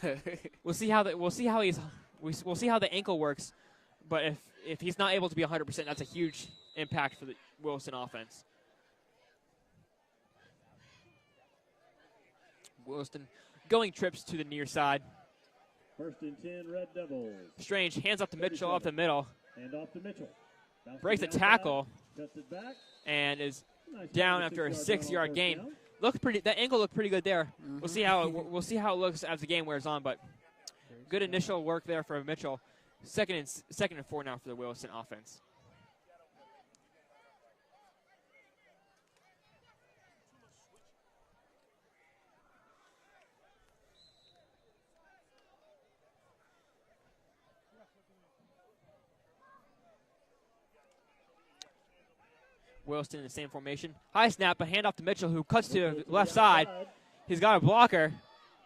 We'll see how the ankle works, but if he's not able to be 100%, that's a huge impact for the Williston offense. Williston going trips to the near side. 1st and 10, Red Devils. Strange hands off to Mitchell up the middle. And off to Mitchell. Breaks a tackle Cuts it back. and is down after a 6-yard gain. That ankle looked pretty good there. We'll see how it looks as the game wears on, but good initial work there for Mitchell. Second and 4 now for the Williston offense. Williston in the same formation. High snap, a handoff to Mitchell, who cuts to the left side. He's got a blocker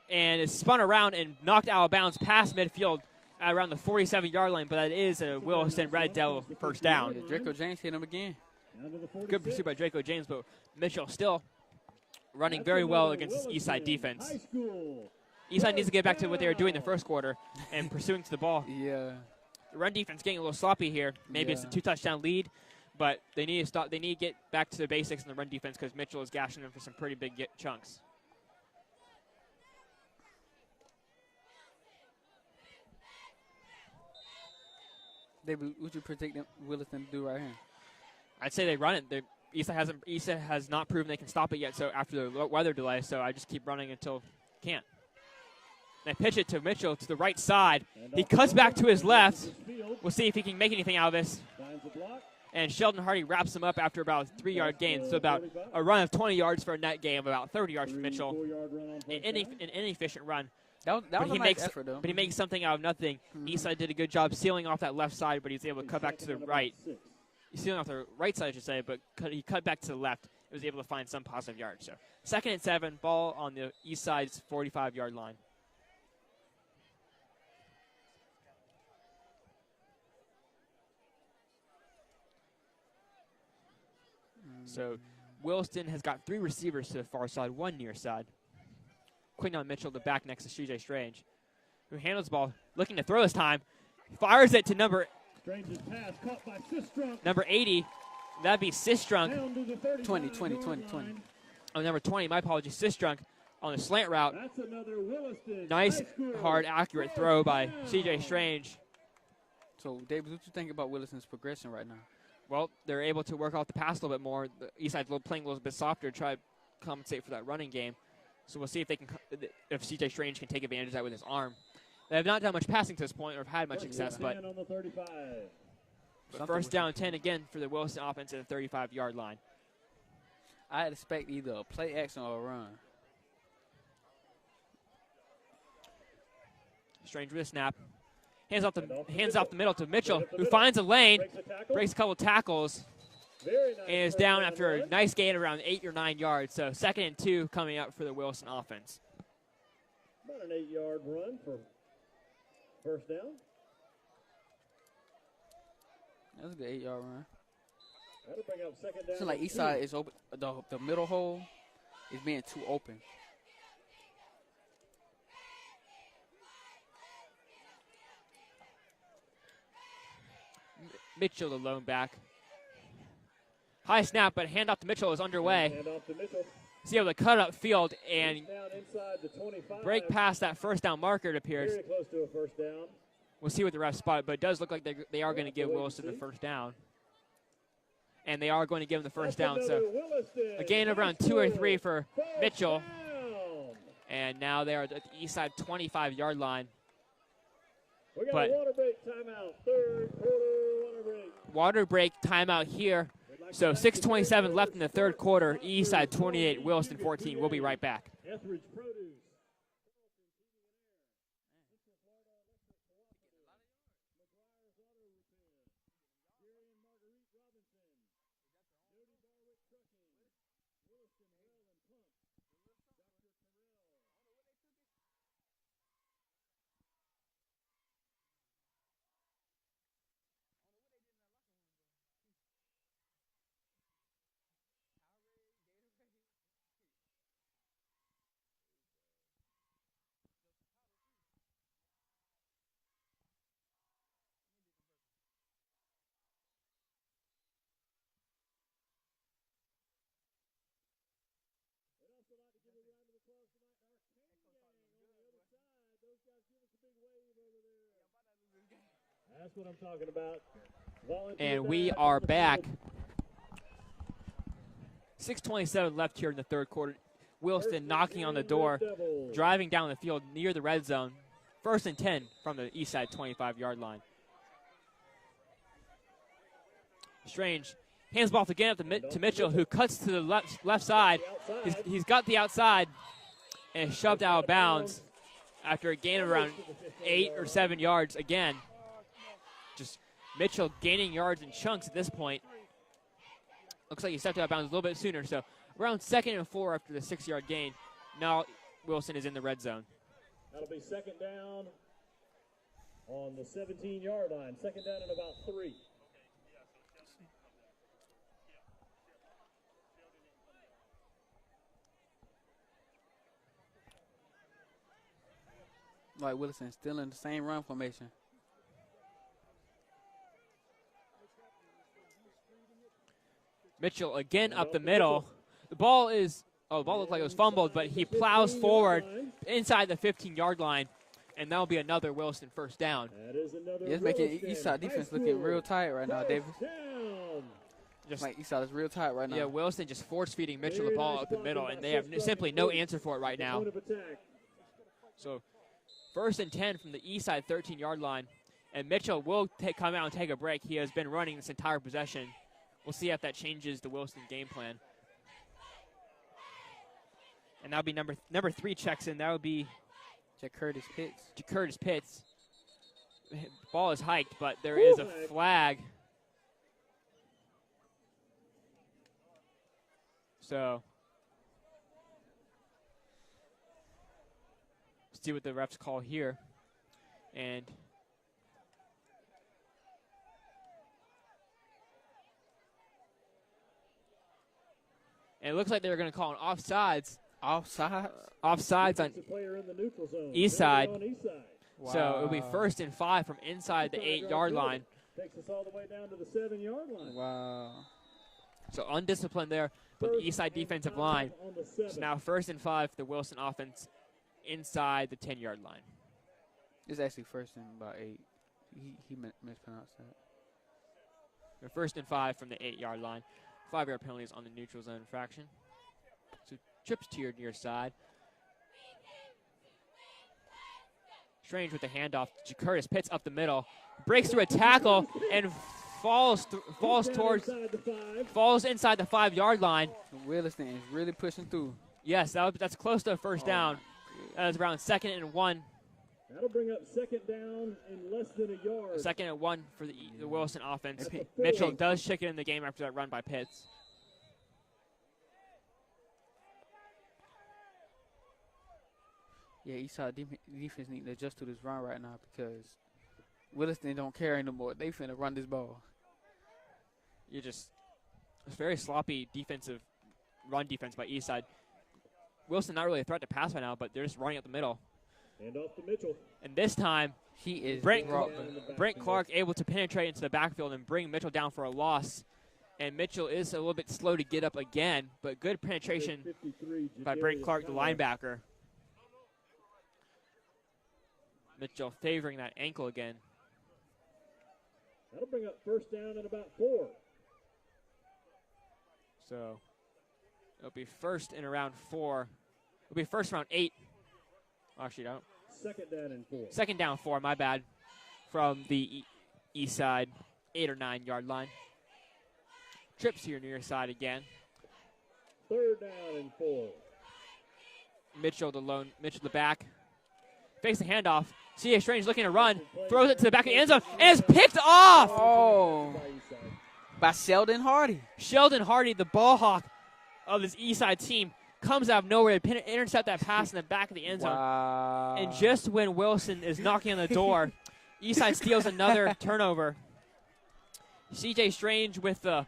and is spun around and knocked out of bounds past midfield at around the 47-yard line, but that is a Williston Red Devil first down. Draco James hit him again. Good pursuit by Draco James, but Mitchell still running very well against this Eastside defense. Eastside needs to get back to what they were doing in the first quarter and pursuing to the ball. Yeah. The run defense getting a little sloppy here. Maybe it's a 2-touchdown lead. But they need to stop. They need to get back to the basics in the run defense because Mitchell is gashing them for some pretty big chunks. David, what you predict Williston to do right here? I'd say they run it. Eastside has not proven they can stop it yet. So after the weather delay, so I just keep running until can't. They pitch it to Mitchell to the right side. He cuts back to his left. We'll see if he can make anything out of this. And Sheldon Hardy wraps him up after about a 3-yard gain. So about a run of 20 yards for a net gain of about 30 yards for Mitchell. An inefficient run. That was a nice effort, though. But he makes something out of nothing. Eastside did a good job sealing off that left side, but he's able to cut back to the right. He's sealing off the right side, I should say, but he cut back to the left. He was able to find some positive yards. So 2nd and 7, ball on the Eastside's 45-yard line. So Williston has got 3 receivers to the far side, 1 near side. Quinton Mitchell, the back next to CJ Strange, who handles the ball, looking to throw this time. Fires it to number 80. That'd be Sistrunk. 20. Oh, number 20, my apologies, Sistrunk on a slant route. Nice, hard, accurate throw by CJ Strange. So, Davis, what you think about Williston's progression right now? Well, they're able to work off the pass a little bit more. The Eastside's playing a little bit softer to try to compensate for that running game. So we'll see if if CJ Strange can take advantage of that with his arm. They have not done much passing to this point or have had much success, but first down 10 again for the Williston offense at the 35-yard line. I expect either a play action or a run. Strange with a snap. Hands off the middle to Mitchell, who finds a lane, breaks a couple tackles, and is down after a nice gain around 8 or 9 yards. So 2nd and 2 coming up for the Williston offense. About an 8-yard run for first down. That's a good 8-yard run. That'll bring up 2nd down. Seems like Eastside is open. The middle hole is being too open. Mitchell, the lone back. High snap, but handoff to Mitchell is underway. Handoff to Mitchell. He's able to cut up field and Down inside the 25. break past that first down marker, it appears. Very close to a first down. We'll see what the ref spot, but it does look like they are going to give Williston the first down. And they are going to give him the first down. So a gain of around 2 or 3 for Mitchell. And now they are at the Eastside 25-yard line. We got a water break timeout. 3rd quarter water break. Water break timeout here. So 6:27 left in the 3rd quarter. Eastside 28, Williston 14. We'll be right back. Etheridge Produce. That's what I'm talking about. And we are back. 6:27 left here in the 3rd quarter. Williston knocking on the door, driving down the field near the red zone. 1st and 10 from the Eastside 25-yard line. Strange hands the ball again up to Mitchell, who cuts to the left side. He's got the outside and shoved out of bounds after a gain of around 8 or 7 yards again. Just Mitchell gaining yards in chunks at this point. Looks like he stepped out of bounds a little bit sooner. So around 2nd and 4 after the 6-yard gain. Now Williston is in the red zone. That'll be 2nd down on the 17-yard line. 2nd down and about 3. Like Williston still in the same run formation. Mitchell again up the middle. The ball looked like it was fumbled, but he plows forward inside the 15-yard line, and that'll be another Williston first down. It's making Eastside defense looking real tight right now, Davis. Just like Eastside is real tight right now. Yeah, Williston just force-feeding Mitchell the ball up the middle, and they have simply no answer for it right now. So 1st and 10 from the Eastside 13-yard line, and Mitchell will come out and take a break. He has been running this entire possession. We'll see if that changes the Williston game plan. And that'll be number 3 checks in. That would be Curtis Pitts. Curtis Pitts. Ball is hiked, but there is a flag. So, see what the refs call here. And it looks like they're going to call an offsides. Offsides on Eastside. Wow. So it'll be 1st and 5 from inside the 8-yard line. Takes us all the way down to the 7-yard line. Wow. So undisciplined there, but the Eastside defensive line. So now 1st and 5 for the Williston offense inside the 10-yard line. It's actually 1st and about 8. He mispronounced that. They're 1st and 5 from the 8-yard line. 5-yard penalties on the neutral zone infraction. So trips to your near side. Strange with the handoff. Curtis Pitts up the middle, breaks through a tackle and falls inside the 5-yard line. Williston is really pushing through. Yes, that's close to a first down. That was around 2nd and 1. That'll bring up 2nd down in less than a yard. 2nd and 1 for the Williston offense. Mitchell does chicken in the game after that run by Pitts. Yeah, Eastside defense need to adjust to this run right now because Williston don't care anymore. They finna run this ball. It's very sloppy run defense by Eastside. Wilson not really a threat to pass right now, but they're just running up the middle. And off to Mitchell. And this time, he is Brent Clark able to penetrate into the backfield and bring Mitchell down for a loss. And Mitchell is a little bit slow to get up again, but good penetration by Brent Clark, the linebacker. Mitchell favoring that ankle again. That'll bring up 1st down and about 4. So it'll be 1st and around 4. It'll be 1st around 8. Actually, don't. 2nd down and 4. 2nd down 4, my bad. From the east side, 8 or 9-yard line. Trips to your near side again. 3rd down and 4. Mitchell the back. Fakes the handoff. C.A. Strange looking to run. Throws it to the back of the end zone. And it's picked off! Oh. By Sheldon Hardy. Sheldon Hardy, the ball hawk of this Eastside team, comes out of nowhere to intercept that pass in the back of the end zone. Wow. And just when Wilson is knocking on the door, Eastside steals another turnover. C.J. Strange with the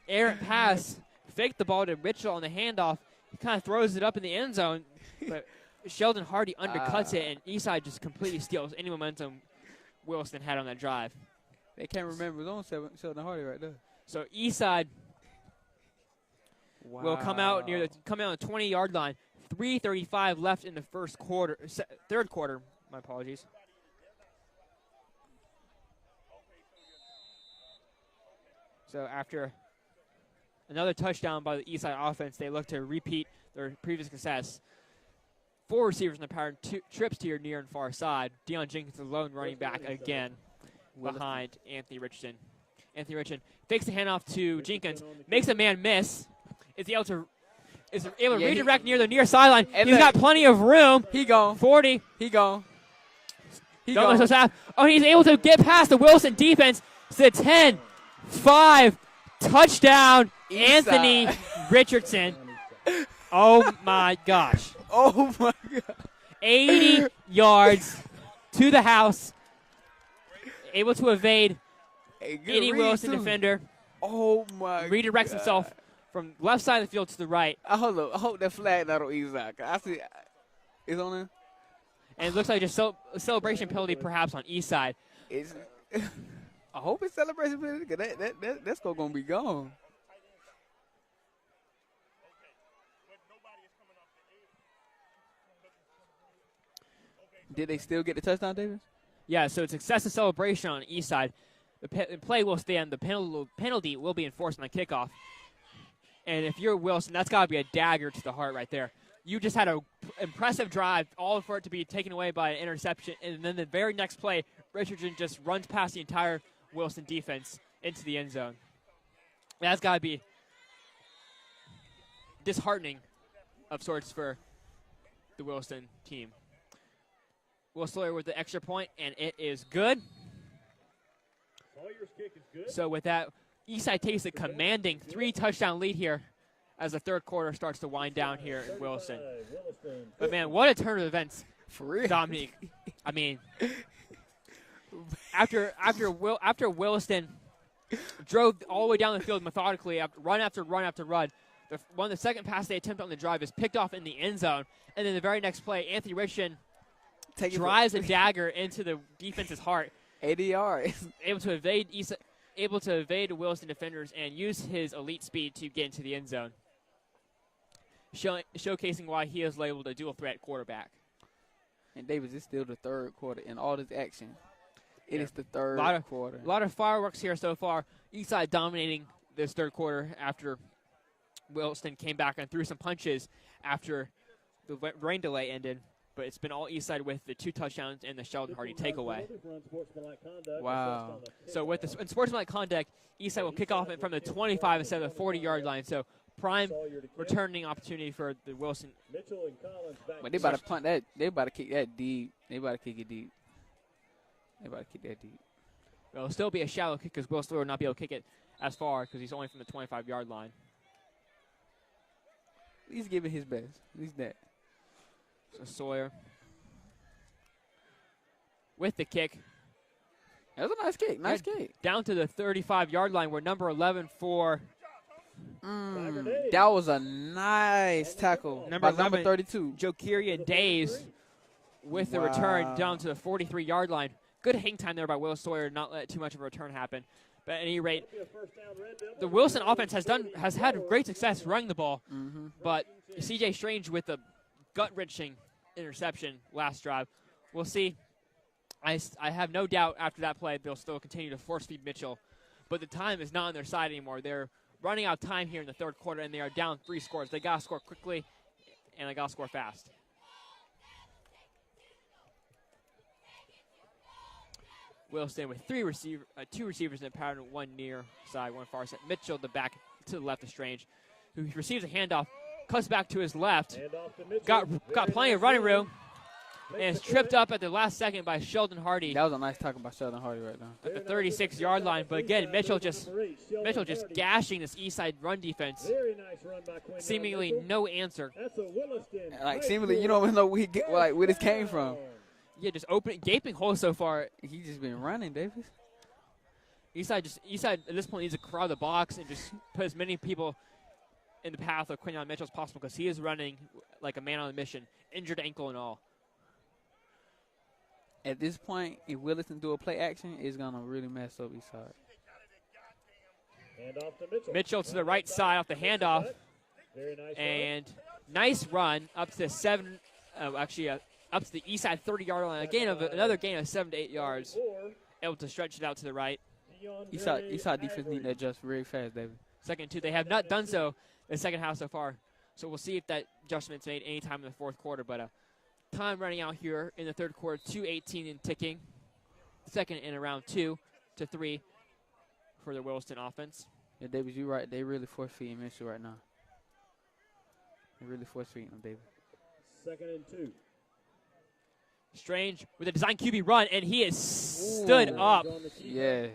errant pass. Faked the ball to Mitchell on the handoff. He kind of throws it up in the end zone. But Sheldon Hardy undercuts it, and Eastside just completely steals any momentum Wilson had on that drive. They can't remember his own Sheldon Hardy right there. So Eastside will come out on the 20-yard line. 3:35 left in the third quarter. My apologies. So after another touchdown by the Eastside offense, they look to repeat their previous success. 4 receivers in the pattern, 2 trips to your near and far side. Deion Jenkins alone running back again behind Anthony Richardson. Anthony Richardson fakes the handoff to Jenkins, makes a man miss. Is able to redirect near the near sideline. He's got plenty of room. He gone. 40. He gone. Oh, he's able to get past the Wilson defense to the 10, 5, touchdown, Anthony Richardson. Oh, my gosh. Oh, my God. 80 yards to the house. Able to evade any Wilson defender. Oh, my God. Redirects himself from left side of the field to the right. I hope that flag not on Eastside. I see it's on there. And it looks like just a celebration penalty perhaps on Eastside. I hope it's celebration penalty because that's going to be gone. Did they still get the touchdown, Davis? Yeah, so it's excessive celebration on Eastside. The play will stand. The penalty will be enforced on the kickoff. And if you're Wilson, that's got to be a dagger to the heart right there. You just had an impressive drive, all for it to be taken away by an interception. And then the very next play, Richardson just runs past the entire Wilson defense into the end zone. That's got to be disheartening of sorts for the Wilson team. Will Sawyer with the extra point, and it is good. Sawyer's kick is good. So with that, Eastside takes a commanding 3-touchdown lead here as the third quarter starts to wind down here in Williston. But, man, what a turn of events, For real. Dominique. I mean, after Williston drove all the way down the field methodically, run after run after run, the second pass they attempt on the drive is picked off in the end zone, and then the very next play, Anthony Richardson drives a dagger into the defense's heart. 80 yards. Able to evade Williston defenders and use his elite speed to get into the end zone, showcasing why he is labeled a dual threat quarterback. And Davis is still the third quarter in all this action. It is the third quarter. A lot of fireworks here so far. Eastside dominating this third quarter after Williston came back and threw some punches after the rain delay ended. But it's been all Eastside with the 2 touchdowns and the Sheldon Hardy takeaway. Wow. So with the sportsmanlike conduct, Eastside will kick off it from the 25 instead of the 40-yard line. So prime returning opportunity for the Williston. But they about to punt that. They about to kick that deep. They about to kick it deep. It'll still be a shallow kick because Will Sawyer will not be able to kick it as far because he's only from the 25-yard line. He's giving his best. At least that. So Sawyer with the kick. That was a nice kick. Nice kick. Down to the 35-yard line where number 11 for that was a nice tackle by number 32. Jokeria Days with the return down to the 43-yard line. Good hang time there by Will Sawyer, not let too much of a return happen. But at any rate, the Williston offense has had great success running the ball. But C.J. Strange with the gut-wrenching interception last drive. We'll see. I have no doubt after that play they'll still continue to force-feed Mitchell. But the time is not on their side anymore. They're running out of time here in the third quarter, and they are down 3 scores. They got to score quickly, and they got to score fast. Williston with 2 receivers in the pattern, 1 near side, 1 far side. Mitchell the back to the left of Strange, who receives a handoff, cuts back to his left, got plenty of running room, and is tripped up at the last second by Sheldon Hardy. That was a nice tackle by Sheldon Hardy right now. At the 36-yard line, but again, Mitchell just gashing this Eastside run defense. Seemingly no answer. Like seemingly, you don't even know where this came from. Yeah, just gaping holes so far. He's just been running, Davis. Eastside at this point needs to crowd the box and just put as many people in the path of Quinyon Mitchell as possible because he is running like a man on a mission, injured ankle and all. At this point, if Williston do a play action, it's going to really mess up Eastside. Mitchell to the right side off the handoff. And nice run up to 7, up to the Eastside 30-yard line. Another gain of 7 to 8 yards. Able to stretch it out to the right. Eastside defense need to adjust very fast, David. 2nd and 2. They have not done so in the second half so far. So we'll see if that adjustment's made any time in the fourth quarter. But time running out here in the third quarter, 2:18 and ticking. Second and around 2 to 3 for the Williston offense. Yeah, David, you're right. They really force-feeding Mitchell right now. They really force-feeding him, David. 2nd and 2. Strange with a design QB run, and he is stood up. Yes.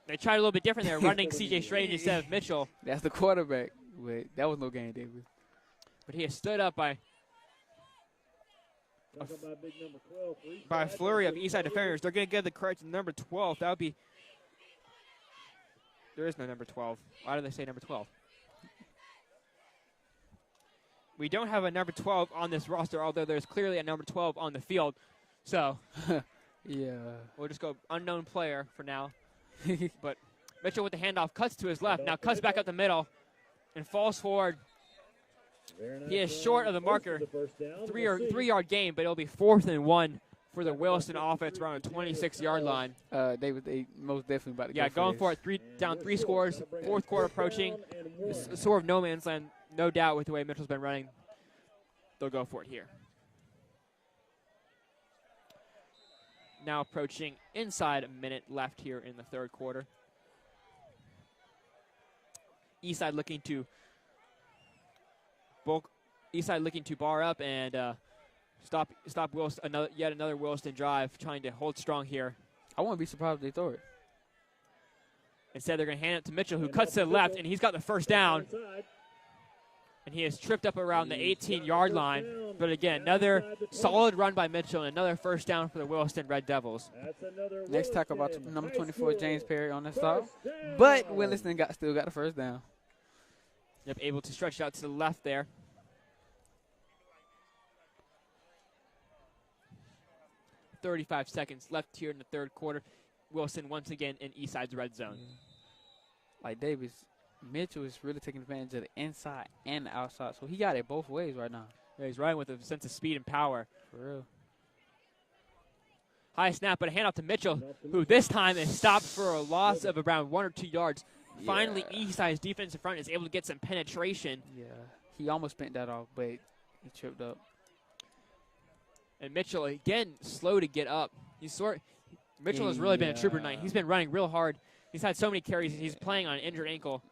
They tried a little bit different there, running C.J. Strange instead of Mitchell. That's the quarterback. Wait, that was no game, David. But he is stood up by a flurry of Eastside defenders. They're going to give the credit to number 12. That would be – there is no number 12. Why do they say number 12? We don't have a number 12 on this roster, although there's clearly a number 12 on the field. So yeah, we'll just go unknown player for now. But Mitchell with the handoff cuts to his left. Now cuts back up the middle and falls forward. He is short of the marker. 3-yard gain, but it'll be 4th and 1 for the Williston offense around the 26-yard line. They most definitely about to going for it. Down 3 scores. Fourth quarter approaching. It's sort of no man's land, no doubt, with the way Mitchell's been running. They'll go for it here. Now approaching inside a minute left here in the third quarter. Eastside looking to bar up and stop Williston, yet another Williston drive, trying to hold strong here. I wouldn't be surprised if they throw it. Instead, they're going to hand it to Mitchell, who cuts to the left, and he's got the first down. And he is tripped up around the 18-yard line. But again, another solid run by Mitchell, and another first down for the Williston Red Devils. Next tackle about number 24, James Perry on that stop. But Williston still got the first down. Yep, able to stretch it out to the left there. .35 seconds left here in the third quarter. Williston once again in Eastside's red zone. Like Davis, Mitchell is really taking advantage of the inside and the outside. So he got it both ways right now. Yeah, he's riding with a sense of speed and power. For real. High snap, but a handoff to Mitchell, who this time is stopped for a loss of around 1 or 2 yards. Yeah. Finally, Eastside's defensive front is able to get some penetration. Yeah, he almost bent that off, but he tripped up. And Mitchell, again, slow to get up. Mitchell has really been a trooper tonight. He's been running real hard. He's had so many carries. He's playing on an injured ankle.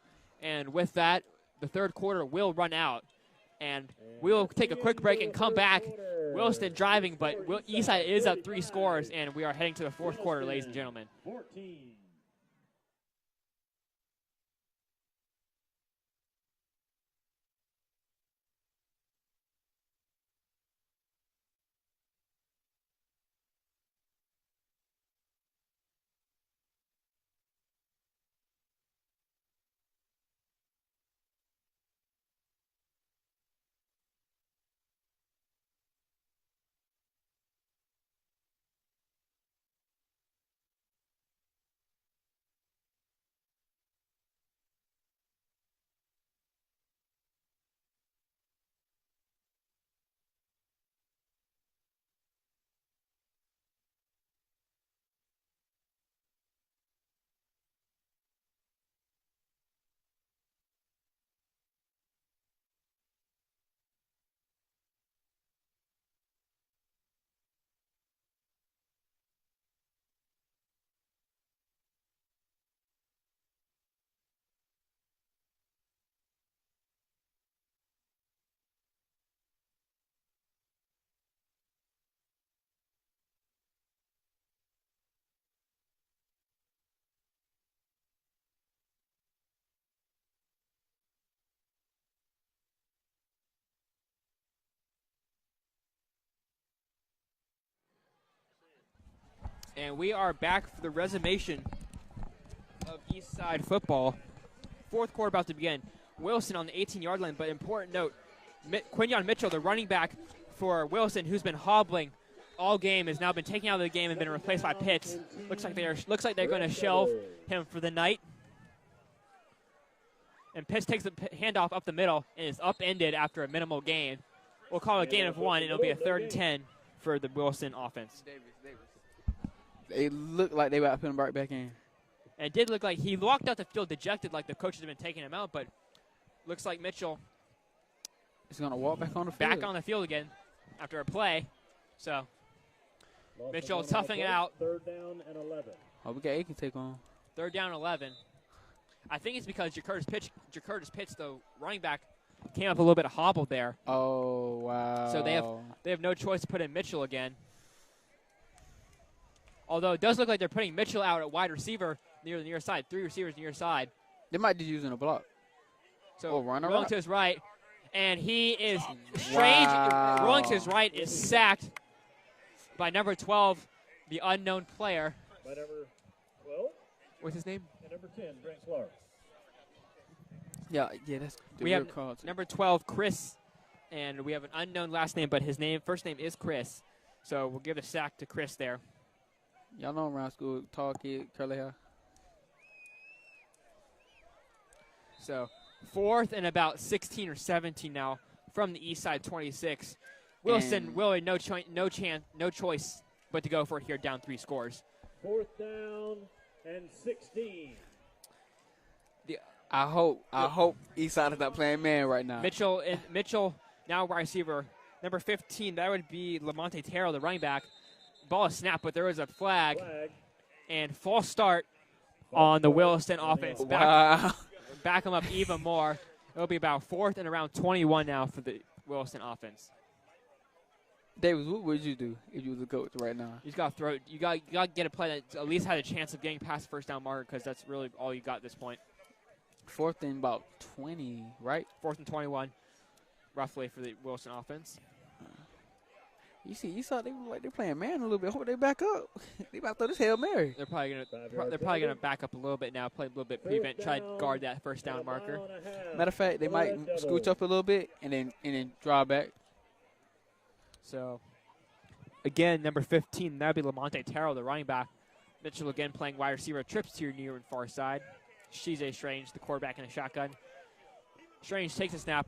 And with that, the third quarter will run out. And we'll take a quick break and come back. Williston driving, but Eastside is up 3 scores, and we are heading to the fourth quarter, ladies and gentlemen. 14. And we are back for the resummation of Eastside football. Fourth quarter about to begin. Williston on the 18-yard line, but important note, Quinyon Mitchell, the running back for Williston, who's been hobbling all game, has now been taken out of the game and been replaced by Pitts. Looks like they're going to shelve him for the night. And Pitts takes the handoff up the middle and is upended after a minimal gain. We'll call it a gain of 1, and it'll be a 3rd and 10 for the Williston offense. Davis. It looked like they were putting him right back in. And it did look like he walked out the field dejected, like the coaches have been taking him out, but looks like Mitchell is going to walk back on the field. Back on the field again after a play. So Mitchell toughing it out. 3rd down and 11. Oh, we got Aiken take on. 3rd down and 11. I think it's because Jacurtis Pitts, the running back, came up a little bit hobbled there. Oh, wow. So they have no choice to put in Mitchell again. Although it does look like they're putting Mitchell out at wide receiver near the near side. 3 receivers near side. They might be using a block. So rolling to his right. And he is strange. Wow. Rolling to his right is sacked by number 12, the unknown player. By number 12. What's his name? And number 10, Brent Clark. Yeah, that's the we real have call too. Number 12, Chris. And we have an unknown last name, but his first name is Chris. So we'll give the sack to Chris there. Y'all know around school, tall kid, curly hair. So 4th and about 16 or 17 now from the Eastside 26. Williston will no choice but to go for it here, down 3 scores. 4th down and 16. I hope Eastside is not playing man right now. Mitchell now wide receiver. Number 15, that would be Lamonte Terrell, the running back. Ball is snapped, but there was a flag. And false start on the Williston offense. Wow. Back them up even more. It'll be about 4th and around 21 now for the Williston offense. Davis, what would you do if you was a coach right now? You just got to throw. You got to get a play that at least had a chance of getting past the first down marker because that's really all you got at this point. 4th and about 20, right? 4th and 21, roughly for the Williston offense. You saw they were like they're playing man a little bit. Hope they back up. They about to throw this Hail Mary. They're probably gonna back up a little bit now, play a little bit prevent, try to guard that first down marker. Matter of fact, they might scooch up a little bit and then draw back. So, again, number 15, that would be Lamonte Terrell, the running back. Mitchell again playing wide receiver, trips to your near and far side. CJ Strange, the quarterback in a shotgun. Strange takes a snap,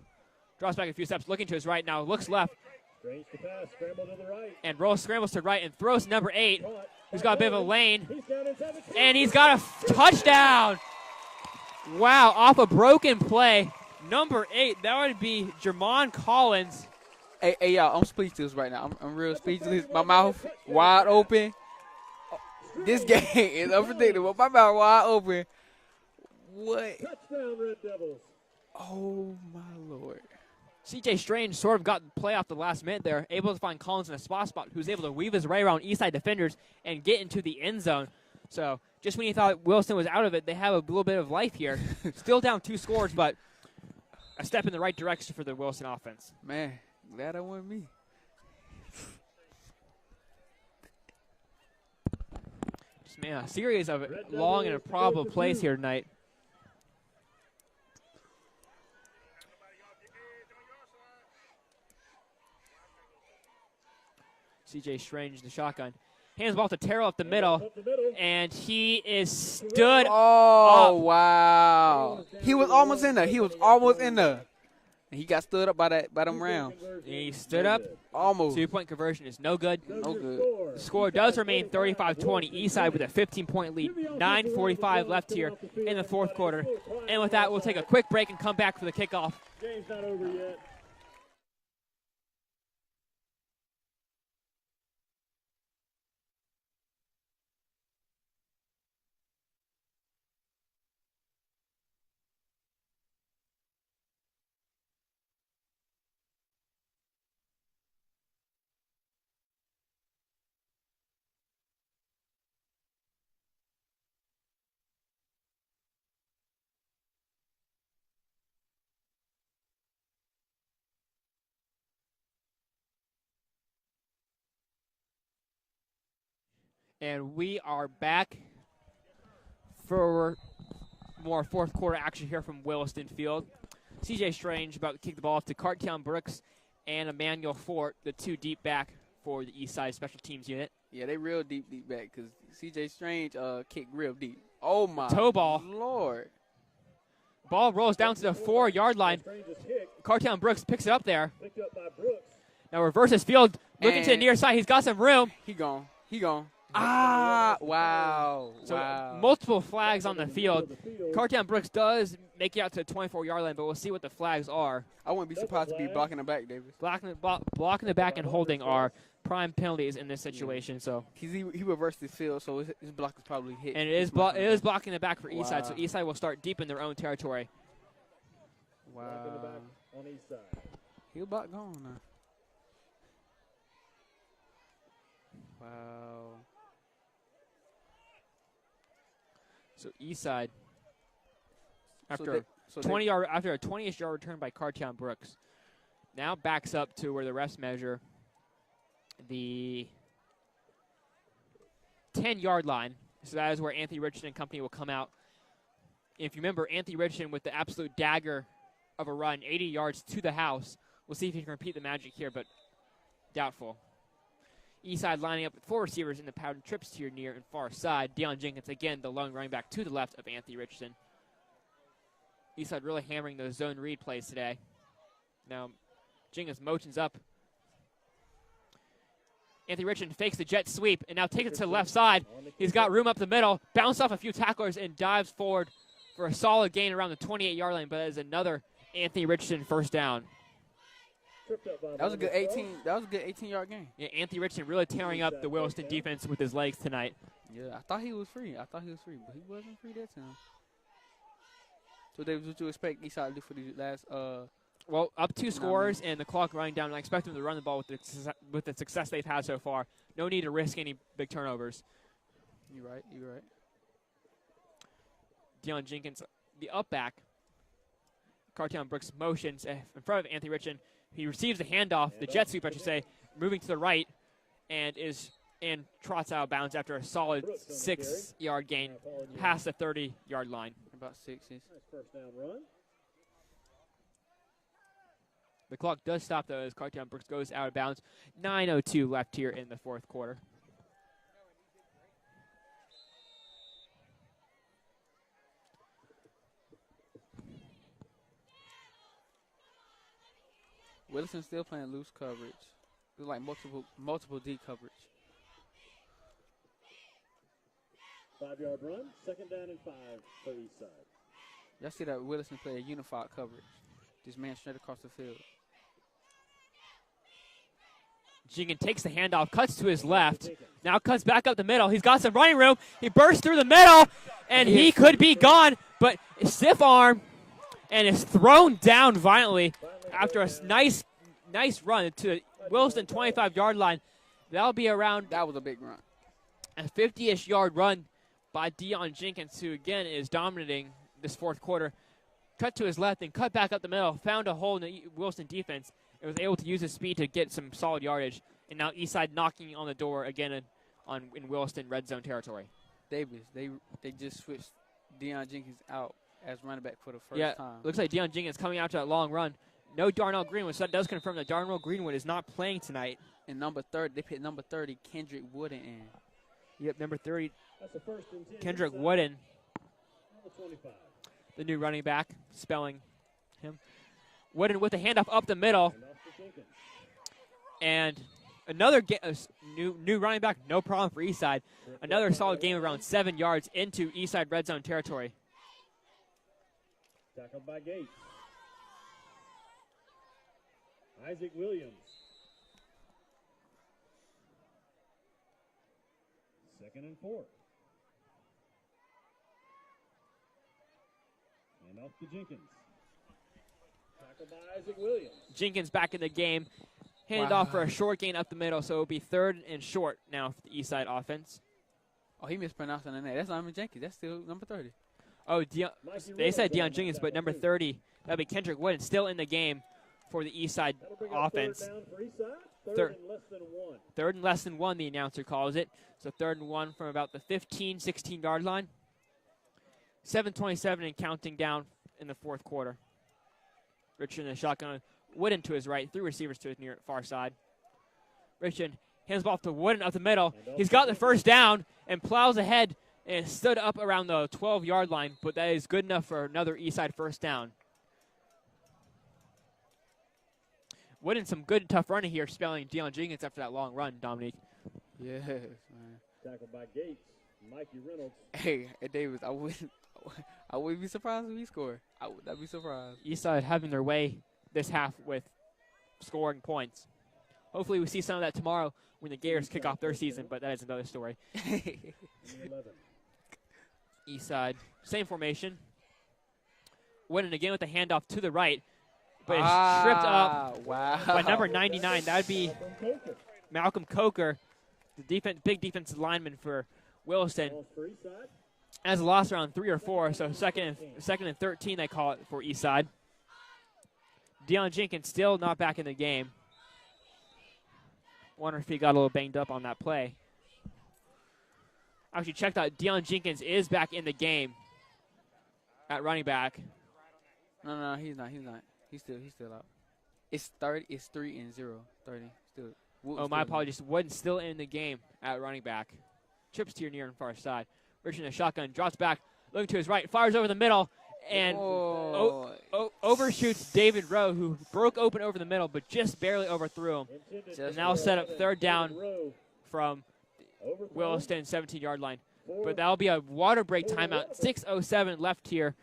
draws back a few steps, looking to his right now, looks left. Strange to pass, scramble to the right. And scrambles to the right and throws number 8, who's got a bit of a lane. He's down inside the And he's got a touchdown. Wow, off a broken play. Number 8, that would be Jermon Collins. Hey, y'all, I'm speechless right now. I'm real speechless. My mouth wide open. This game is unpredictable. My mouth wide open. What? touchdown, Red Devils. Oh, my Lord. CJ Strange sort of got the play off the last minute there, able to find Collins in a spot, who's able to weave his way around Eastside defenders and get into the end zone. So just when you thought Williston was out of it, they have a little bit of life here. Still down 2 scores, but a step in the right direction for the Williston offense. Man, glad I won me. Just, man, a series of long and improbable plays here tonight. CJ Strange, the shotgun. Hands ball to Terrell up the middle, and he is stood Oh, up. wow. He was almost in there. And he got stood up by them rounds. He stood up. Almost. 2-point conversion is no good. No good. The score does remain 35-20. Eastside with a 15-point lead. 9:45 left here in the 4th quarter. And with that, we'll take a quick break and come back for the kickoff. Game's not over yet. And we are back for more 4th quarter action here from Williston Field. CJ Strange about to kick the ball off to Cartown Brooks and Emmanuel Fort, the 2 deep back for the Eastside special teams unit. Yeah, they real deep back because CJ Strange kicked real deep. Oh, my Toe ball. Lord. Ball rolls down to the 4-yard line. Strange is hit, Cartown Brooks picks it up there. picked up by Brooks. Now reverses field, looking to the And- near side. He's got some room. He gone. Ah, wow. So wow. multiple flags on the field. Cartown Brooks does make it out to the 24-yard line, but we'll see what the flags are. I wouldn't be surprised to be blocking the back, Davis. Blocking the back and holding are prime penalties in this situation. So, Because he reversed his field, so his block is probably hit. and it is blocking the back for Eastside. So Wow. Eastside will start deep in their own territory. Back in the back Wow. on east side. He'll block gone now. Wow. So Eastside, after they- so they- 20-yard after a 20-ish yard return by Cartown Brooks, now backs up to where the refs measure the 10-yard line. So that is where Anthony Richardson and company will come out. If you remember, Anthony Richardson with the absolute dagger of a run, 80 yards to the house. We'll see if he can repeat the magic here, but doubtful. Eastside lining up with 4 receivers in the pattern, trips to your near and far side. Deion Jenkins, again, the lone running back to the left of Anthony Richardson. Eastside really hammering those zone read plays today. Now, Jenkins motions up. Anthony Richardson fakes the jet sweep and now takes it to the left side. He's got room up the middle, bounced off a few tacklers and dives forward for a solid gain around the 28-yard line, but that is another Anthony Richardson first down. That was a good 18. That was a good 18-yard game. Yeah, Anthony Richardson really tearing up the Williston defense with his legs tonight. Yeah, I thought he was free. But he wasn't free that time. So, David, what you expect Eastside to do for these last Well, up 2 scores and the clock running down. I expect them to run the ball with the success they've had so far. No need to risk any big turnovers. You're right. You're right. Deion Jenkins, the up back. Cartown Brooks motions in front of Anthony Richon. He receives the handoff, the jet sweep, I should say, moving to the right, and trots out of bounds after a solid 6-yard gain past the 30-yard line. About 6 is. Nice first down run. The clock does stop, though, as Cartown Brooks goes out of bounds. 9:02 left here in the fourth quarter. Williston still playing loose coverage. It's like multiple D coverage. 5-yard run, 2nd down and 5 for Eastside. Y'all see that Williston play a unified coverage. This man straight across the field. Jenkins takes the handoff, cuts to his left, now cuts back up the middle. He's got some running room. He bursts through the middle, and he could be gone, but stiff arm, and is thrown down violently after a nice run to the Williston 25-yard line. That'll be around That was a big run. a 50-ish yard run by Deion Jenkins, who again is dominating this fourth quarter. Cut to his left and cut back up the middle, found a hole in the Williston defense, and was able to use his speed to get some solid yardage. And now Eastside knocking on the door again in Williston red zone territory. Davis, they just switched Deion Jenkins out as running back for the first time. Looks like Deion Jenkins coming out to that long run. No Darnell Greenwood, so that does confirm that Darnell Greenwood is not playing tonight. And number 30, they put number 30, Kendrick Wooden in. Yep, number 30, That's a 1st and 10. Kendrick Eastside Wooden, on the 25. the new running back, spelling him. Wooden with the handoff up the middle. And off to Jenkins. And another new running back, no problem for Eastside. Another solid game around 7 yards into Eastside red zone territory. Tackled by Gates. Isaac Williams. 2nd and 4. And off to Jenkins. Tackled by Isaac Williams. Jenkins back in the game. Handed off for a short gain up the middle, so it'll be 3rd and short now for the Eastside offense. Oh, he mispronounced the name. That's not even Jenkins. That's still number 30. Oh, they said Deion Jenkins, but number 30, that'll be Kendrick Wooden, still in the game for the Eastside That'll bring up offense. 3rd down for Eastside. Third. 3rd and less than 1. 3rd and less than 1, the announcer calls it. So 3rd and 1 from about the 15, 16-yard line. 7:27 and counting down in the fourth quarter. Richard in the shotgun. Wooden to his right, 3 receivers to his near far side. Richard hands the ball to Wooden up the middle. He's got the first down and plows ahead and stood up around the 12-yard line, but that is good enough for another Eastside first down. Wooden some good tough running here, spelling Deion Jenkins after that long run, Dominique. Yes, man. Tackled by Gates. Mikey Reynolds. Hey, Davis, I wouldn't be surprised if he scored. I would not be surprised. Eastside having their way this half with scoring points. Hopefully we see some of that tomorrow when the Gators kick off their season, but that is another story. 11. Eastside, same formation. Wooden again with the handoff to the right, but it's stripped up by number 99. That would be Malcolm Coker, the big defensive lineman for Williston. As a loss around 3 or 4, so second and 13 they call it for Eastside. Deion Jenkins still not back in the game. Wonder if he got a little banged up on that play. Actually checked out, Deion Jenkins is back in the game at running back. No, he's not. He's still out. It's 30. It's 3-0. 30. Still. Oh, my apologies. Wooden's still in the game at running back. Trips to your near and far side. Richard in the shotgun, drops back, looking to his right, fires over the middle, and overshoots David Rowe, who broke open over the middle, but just barely overthrew him. And now set up 3rd down from Williston 17-yard line. But that'll be a water break timeout. 6:07 left here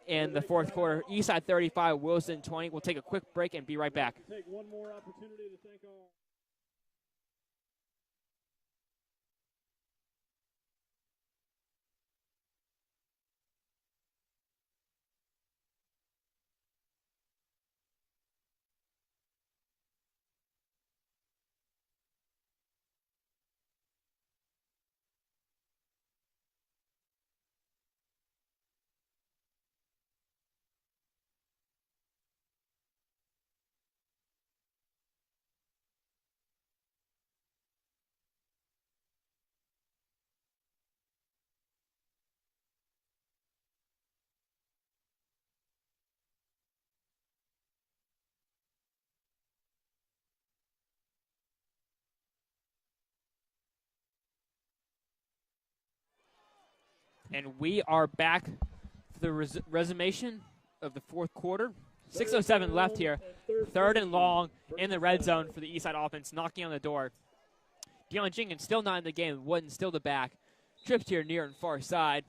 in the fourth quarter. Eastside 35, Williston 20. We'll take a quick break and be right back. Take one more opportunity to thank all. And we are back for the resummation of the fourth quarter. 6:07 left here. 3rd and long in the red zone for the Eastside offense, knocking on the door. Deion Jenkins still not in the game. Wooden still the back. Trips here near and far side.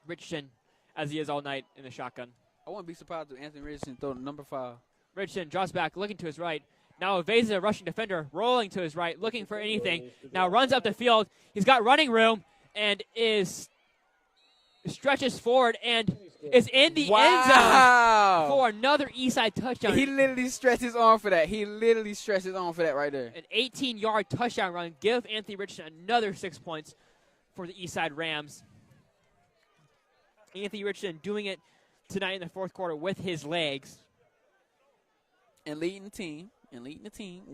Richardson, as he is all night, in the shotgun. I wouldn't be surprised if Anthony Richardson throw number 5. Richardson drops back, looking to his right. Now evades a rushing defender, rolling to his right, looking for anything. Now runs up the field. He's got running room and stretches forward and is in the end zone for another Eastside touchdown. He literally stretched his arm for that. Right there. An 18-yard touchdown run. Give Anthony Richardson another 6 points for the Eastside Rams. Anthony Richardson doing it tonight in the fourth quarter with his legs. And leading the team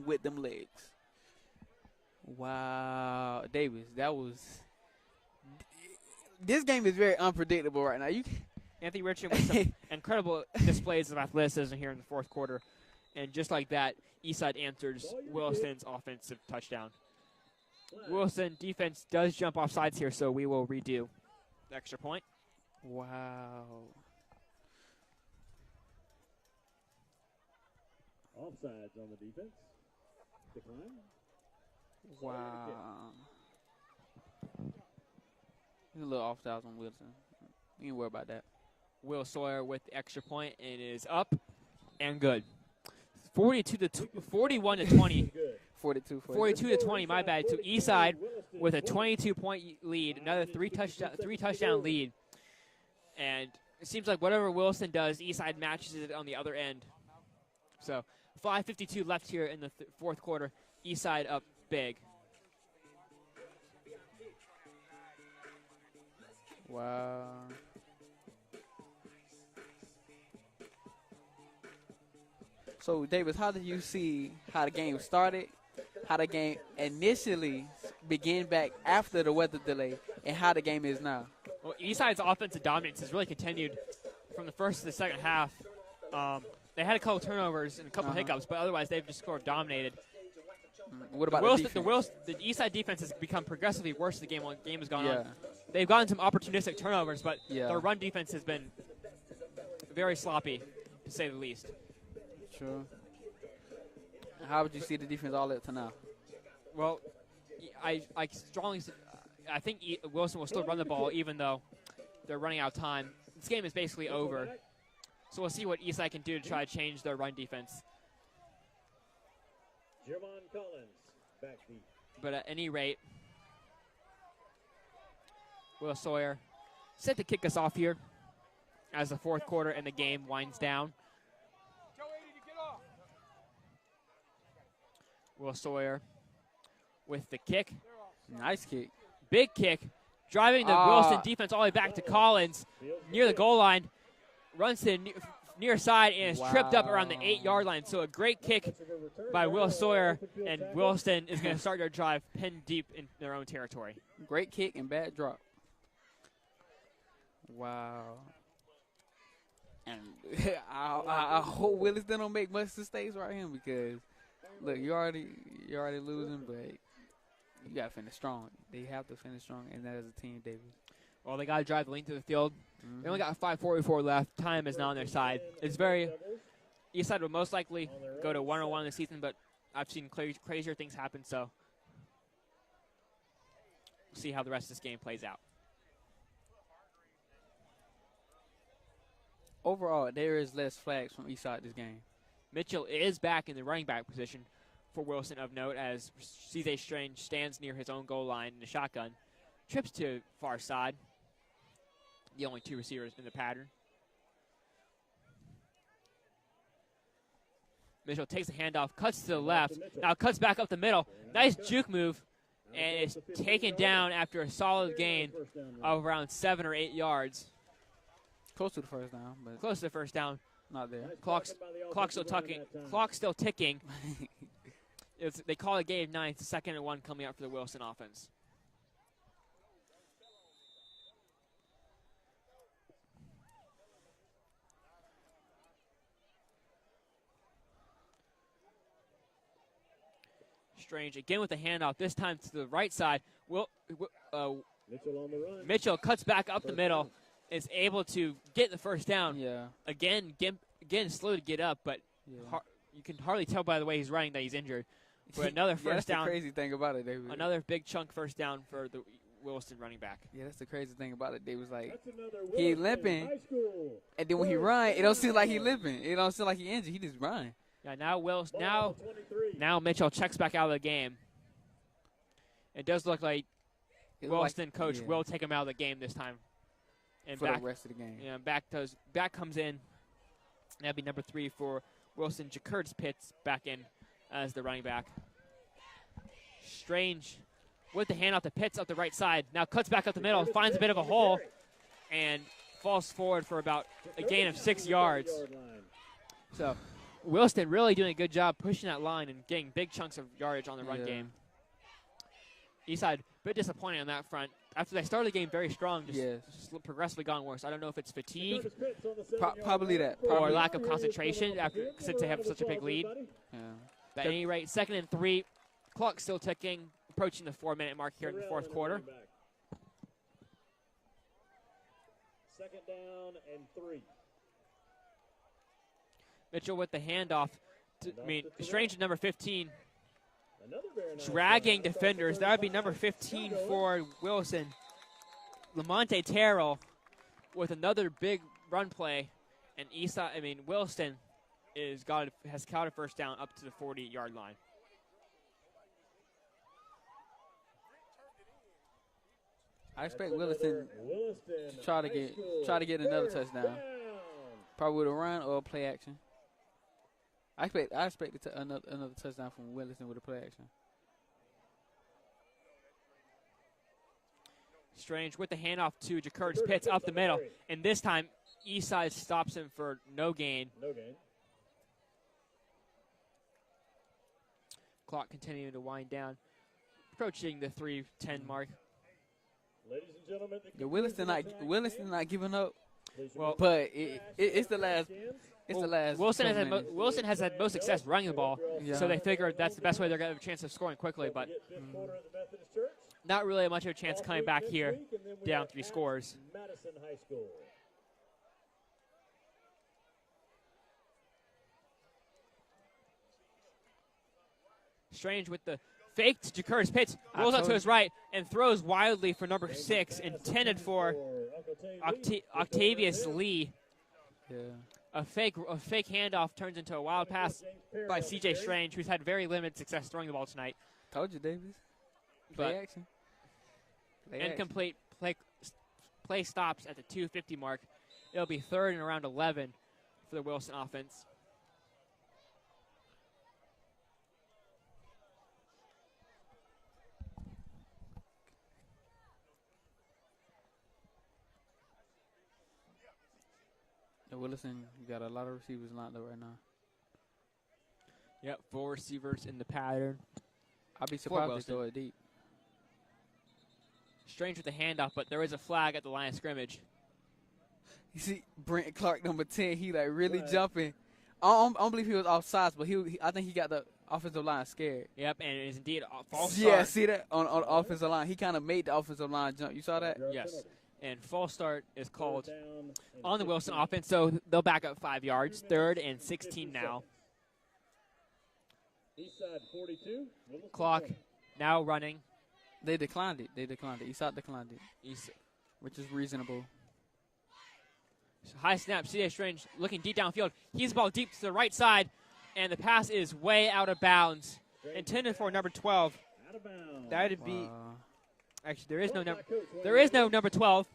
with them legs. Wow. Davis, this game is very unpredictable right now. Anthony Richardson with some incredible displays of athleticism here in the fourth quarter. And just like that, Eastside answers Williston's offensive touchdown. Williston defense does jump off sides here, so we will redo the extra point. Wow. Offsides on the defense. Decline. Wow. There's a little offsides on Wilson. You ain't worry about that. Will Sawyer with the extra point. It is up and good. 41 to 20. 42 to 20, my bad, to Eastside with a 22-point lead, another three touchdown lead. And it seems like whatever Williston does, Eastside matches it on the other end. So 5:52 left here in the fourth quarter. Eastside up big. Wow. So, Davis, how did you see how the game started, how the game initially began back after the weather delay, and how the game is now? Well, Eastside's offensive dominance has really continued from the first to the second half. They had a couple turnovers and a couple hiccups, but otherwise they've just scored dominated. What about the defense? The Eastside defense has become progressively worse as the game has gone on. They've gotten some opportunistic turnovers, but their run defense has been very sloppy, to say the least. True. How would you see the defense all up to now? Well, I think Wilson will still run the ball, even though they're running out of time. This game is basically over. So we'll see what Eastside can do to try to change their run defense. Jermon Collins, back deep. But at any rate, Will Sawyer set to kick us off here as the fourth quarter and the game winds down. Will Sawyer with the kick. Nice kick. Big kick. Driving the Williston defense all the way back to Collins near the goal line. Runs to the near side and is tripped up around the 8-yard line. So a great kick by Will Sawyer, and Williston is going to start their drive pinned deep in their own territory. Great kick and bad drop. Wow. And I hope Williston don't make much mistakes right here because, look, you already losing, but you got to finish strong. They have to finish strong, and that is a team, Davis. Well, they got to drive the length of the field. They only got 5:44 left. Time is not on their side. It's Eastside will most likely go to 101 this season, but I've seen crazier things happen, so we'll see how the rest of this game plays out. Overall, there is less flags from Eastside this game. Mitchell is back in the running back position for Wilson of note as C.J. Strange stands near his own goal line in the shotgun. Trips to far side. The only two receivers in the pattern. Mitchell takes the handoff, cuts to the left, now cuts back up the middle. Nice juke move, and it's taken down after a solid gain of around 7 or 8 yards. Close to the first down, but close to the first down. Not there. Clock's still ticking. They call it game 9, 2nd and 1 coming up for the Wilson offense. Strange again with the handoff, this time to the right side. Mitchell on the run. Mitchell cuts back up the middle, is able to get the first down. Yeah. Again, slow to get up, but you can hardly tell by the way he's running that he's injured. But another first that's down. The crazy thing about it, David. Another big chunk first down for the Williston running back. Yeah, that's the crazy thing about it. They was like, That's he limping, and then when he run, it don't seem like he limping. It don't seem like he injured. He just running. Yeah, now Mitchell checks back out of the game. It does look like Williston coach will take him out of the game this time. And for the rest of the game. Yeah, back comes in. That'd be number 3 for Wilson. Jakurtz Pitts back in as the running back. Strange with the handoff to Pitts up the right side. Now cuts back up the middle, finds a bit of a hole, and falls forward for about a gain of 6 yards. So Williston really doing a good job pushing that line and getting big chunks of yardage on the run game. Eastside, a bit disappointing on that front. After they started the game very strong, just progressively gone worse. I don't know if it's fatigue probably that. or lack of concentration since they have such a big lead. Yeah. But at any rate, 2nd and 3. Clock still ticking, approaching the 4-minute mark here in the 4th quarter. 2nd down and 3. Mitchell with the handoff. Strange at number 15. Nice dragging defenders. That would be number 15 for Wilson. Lamonte Terrell with another big run play. And Williston has caught a first down up to the 40-yard line. I expect Williston to try to get another touchdown. Probably with a run or a play action. I expect another touchdown from Williston with a play action. Strange with the handoff to Jakurtz Pitts up the middle. And this time, Eastside stops him for no gain. Clock continuing to wind down. Approaching the 3:10 mark. Ladies and gentlemen, Williston not giving up. Well, but it's the last. It's the last. Wilson has had most success running the ball, so they figured that's the best way they're going to have a chance of scoring quickly. But not really much of a chance coming back here, down 3 scores. Madison High School. Strange with the fake to Jakurtz Pitts, rolls out to his right and throws wildly for number 6, intended for Octavius Lee. Yeah. A fake handoff turns into a wild pass by C.J. Strange, who's had very limited success throwing the ball tonight. Told you, Davis. Play action. Incomplete play stops at the 2:50 mark. It'll be 3rd and around 11 for the Wilson offense. Williston, you got a lot of receivers lined up right now. Yep, 4 receivers in the pattern. I'd be surprised if they throw it deep. Strange with the handoff, but there is a flag at the line of scrimmage. You see, Brent Clark, number 10, he like really jumping. I don't believe he was offsides, but I think he got the offensive line scared. Yep, and it is indeed a false start. Yeah, start. see that on the offensive line. He kind of made the offensive line jump. You saw that? Yes. And false start is called on the Wilson offense, so they'll back up 5 yards. 3rd and 16 now. Eastside 42. Clock now running. They declined it. Eastside declined it, which is reasonable. High snap. C.J. Strange looking deep downfield. He's the ball deep to the right side, and the pass is way out of bounds. Intended for number 12. That would be. Actually, there is no number 12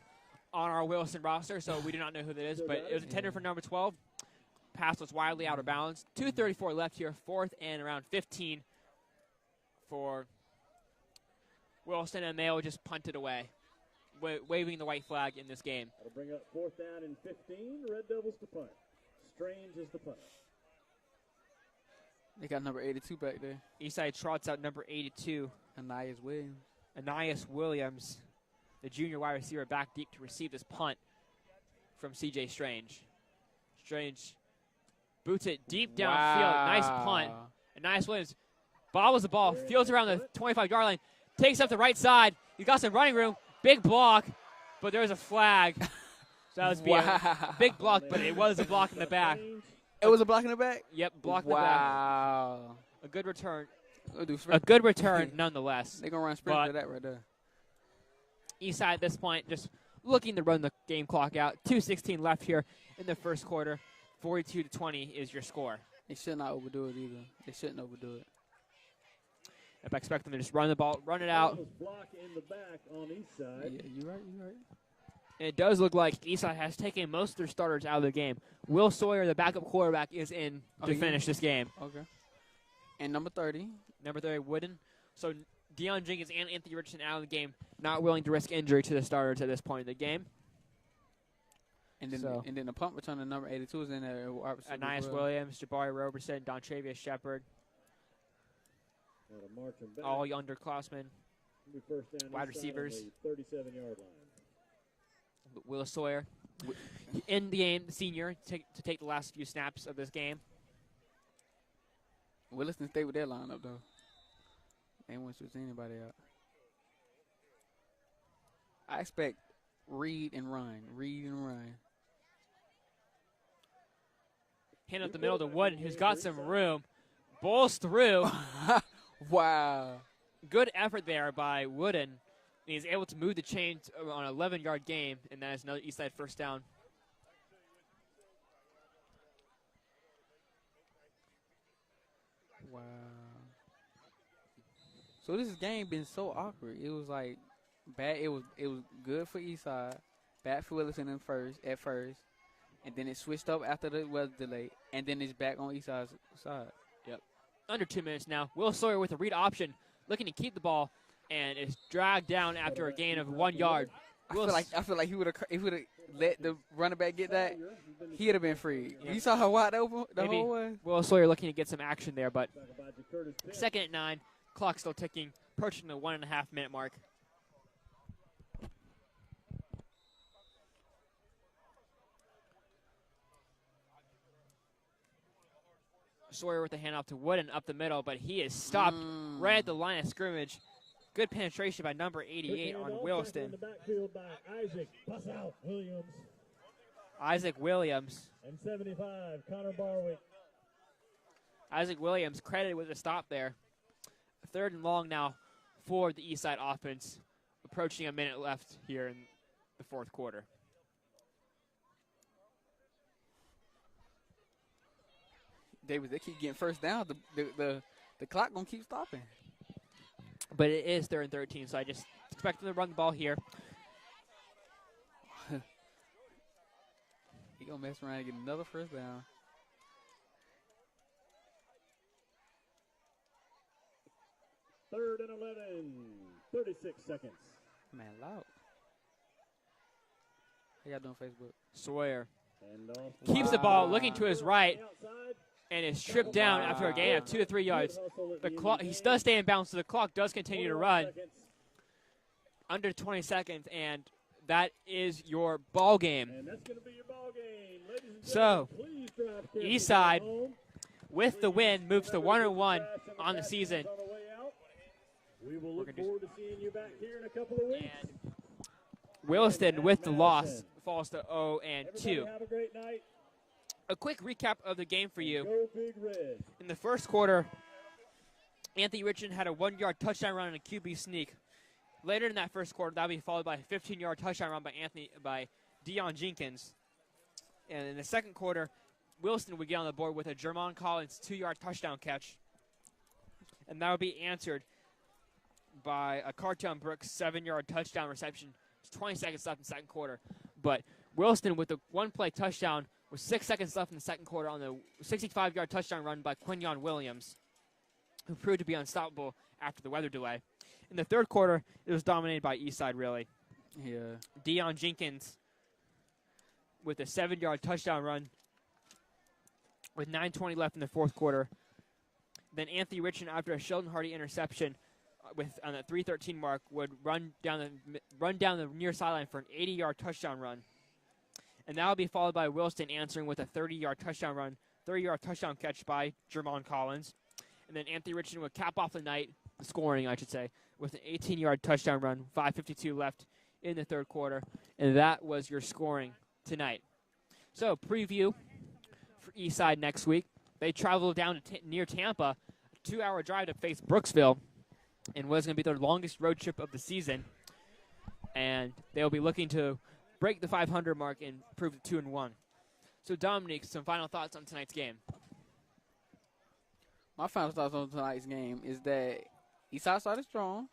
on our Wilson roster, so we do not know who that is. But it was intended for number 12. Pass was wildly out of bounds. 2:34 left here. 4th and around 15 for Wilson, and they'll just punt it away, waving the white flag in this game. That'll bring up 4th down and 15. Red Devils to punt. Strange is the punter. They got number 82 back there. Eastside trots out number 82. Anais Williams, the junior wide receiver, back deep to receive this punt from C.J. Strange. Strange boots it deep downfield. Nice punt. Anais Williams bobbles the ball, fields around the 25-yard line, takes up the right side. He's got some running room. Big block, but there was a flag. So that was Wow. a big block, but it was a block in the back. It was a block in the back? Yep, block in the back. Wow. A good return. A A good return, nonetheless. They're going to run sprint for that right there. Eastside at this point just looking to run the game clock out. 2:16 left here in the first quarter. 42-20 is your score. They should not overdo it either. They shouldn't overdo it. If I expect them to just run the ball, run it out. Block in the back on Eastside. Yeah, you're right. And it does look like Eastside has taken most of their starters out of the game. Will Sawyer, the backup quarterback, is in to finish this game. Okay. And number 30. Number 30, Wooden. So Deion Jenkins and Anthony Richardson out of the game, not willing to risk injury to the starters at this point in the game. And then the punt return to number 82 is in there. Anais Williams, Jabari Roberson, Dontravius Shepard. All underclassmen. Wide receivers. 37-yard line. Will Sawyer in the game, the senior, to take the last few snaps of this game. Williston stayed with their lineup, though. They won't switch anybody out. I expect read and run. Hand up the middle to Wooden, who's got some room. Bowls through. Wow. Good effort there by Wooden. He's able to move the chains on an 11-yard game, and that is another Eastside first down. Wow. So this game been so awkward. It was like bad. It was good for Eastside, bad for Williston at first, and then it switched up after the weather delay, and then it's back on Eastside's side. Yep. Under 2 minutes now. Will Sawyer with a read option, looking to keep the ball, and is dragged down after a gain of 1 yard. I feel like he would have let the running back get that. He'd have been free. Yeah. You saw how wide open the whole way. Will Sawyer looking to get some action there, but second at 9, clock still ticking, approaching the 1.5 minute mark. Sawyer with the handoff to Wooden up the middle, but he is stopped right at the line of scrimmage. Good penetration by number 88 on Williston. In the backfield by Isaac. Bust out Williams. Isaac Williams. And 75, Connor Barwick. Isaac Williams credited with a stop there. 3rd and long now for the Eastside offense. Approaching a minute left here in the fourth quarter. David, they keep getting first down. The clock gonna keep stopping. But it is 3rd and 13, so I just expect them to run the ball here. He gonna mess around and get another first down. Third and 11, 36 seconds. Man, loud. How y'all doing Facebook? Sawyer And keeps the ball looking to his right and is stripped down after a gain of 2 to 3 yards. The clock, he does stay in bounds, so the clock does continue to run. Under 20 seconds, and that is your ball game. And that's going to be your ball game. Ladies and So, gentlemen, please drive carefully Eastside, home. with the win, moves to 1-1 on the season. On the way out. We will look forward to seeing you back here in a couple of weeks. And Williston, with the loss, falls to 0-2. Everybody have a great night. A quick recap of the game for you. Go Big Red. In the first quarter, Anthony Richardson had a 1-yard touchdown run and a QB sneak. Later in that first quarter, that would be followed by a 15-yard touchdown run by Deion Jenkins. And in the second quarter, Williston would get on the board with a Jermon Collins 2-yard touchdown catch. And that would be answered by a Carton Brooks 7-yard touchdown reception. It's 20 seconds left in the second quarter. But Williston with the one-play touchdown with 6 seconds left in the second quarter on the 65-yard touchdown run by Quinyon Williams, who proved to be unstoppable after the weather delay. In the third quarter, it was dominated by Eastside, really. Yeah. Deion Jenkins with a 7-yard touchdown run with 9:20 left in the fourth quarter. Then Anthony Richardson, after a Sheldon Hardy interception on the 3:13 mark, would run down the near sideline for an 80-yard touchdown run. And that will be followed by Williston answering with a 30-yard touchdown run, 30-yard touchdown catch by Jermon Collins. And then Anthony Richardson would cap off the night, the scoring, I should say, with an 18-yard touchdown run, 5:52 left in the third quarter, and that was your scoring tonight. So, preview for Eastside next week. They travel down to near Tampa, a 2-hour drive to face Brooksville, in what is going to be their longest road trip of the season. And they'll be looking to break the 500 mark and prove to 2-1. So, Dominique, some final thoughts on tonight's game. My final thoughts on tonight's game is that Eastside started strong.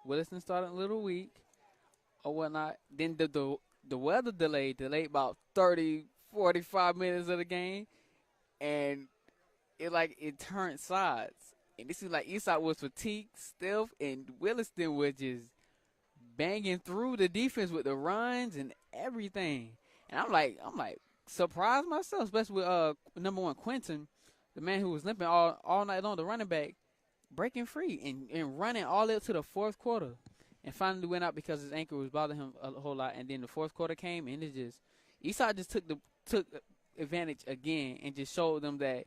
Williston started a little weak or whatnot. Then the weather delayed about 30, 45 minutes of the game. And it turned sides. And this is like Eastside was fatigued, stiff, and Williston was just banging through the defense with the runs and everything. And I'm like surprised myself, especially with number 1 Quentin, the man who was limping all night long, the running back, breaking free and running all the way up to the fourth quarter. And finally went out because his ankle was bothering him a whole lot. And then the fourth quarter came, and Eastside just took advantage again and just showed them that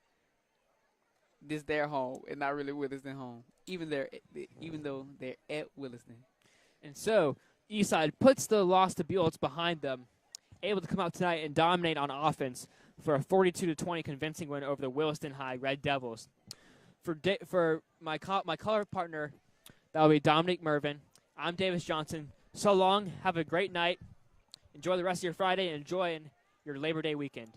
this their home and not really Williston home, even though they're at Williston. And so Eastside puts the loss to Buell's behind them, able to come out tonight and dominate on offense for a 42-20 convincing win over the Williston High Red Devils. For my color partner, that will be Dominique Mervin. I'm Davis Johnson. So long. Have a great night. Enjoy the rest of your Friday and enjoy your Labor Day weekend.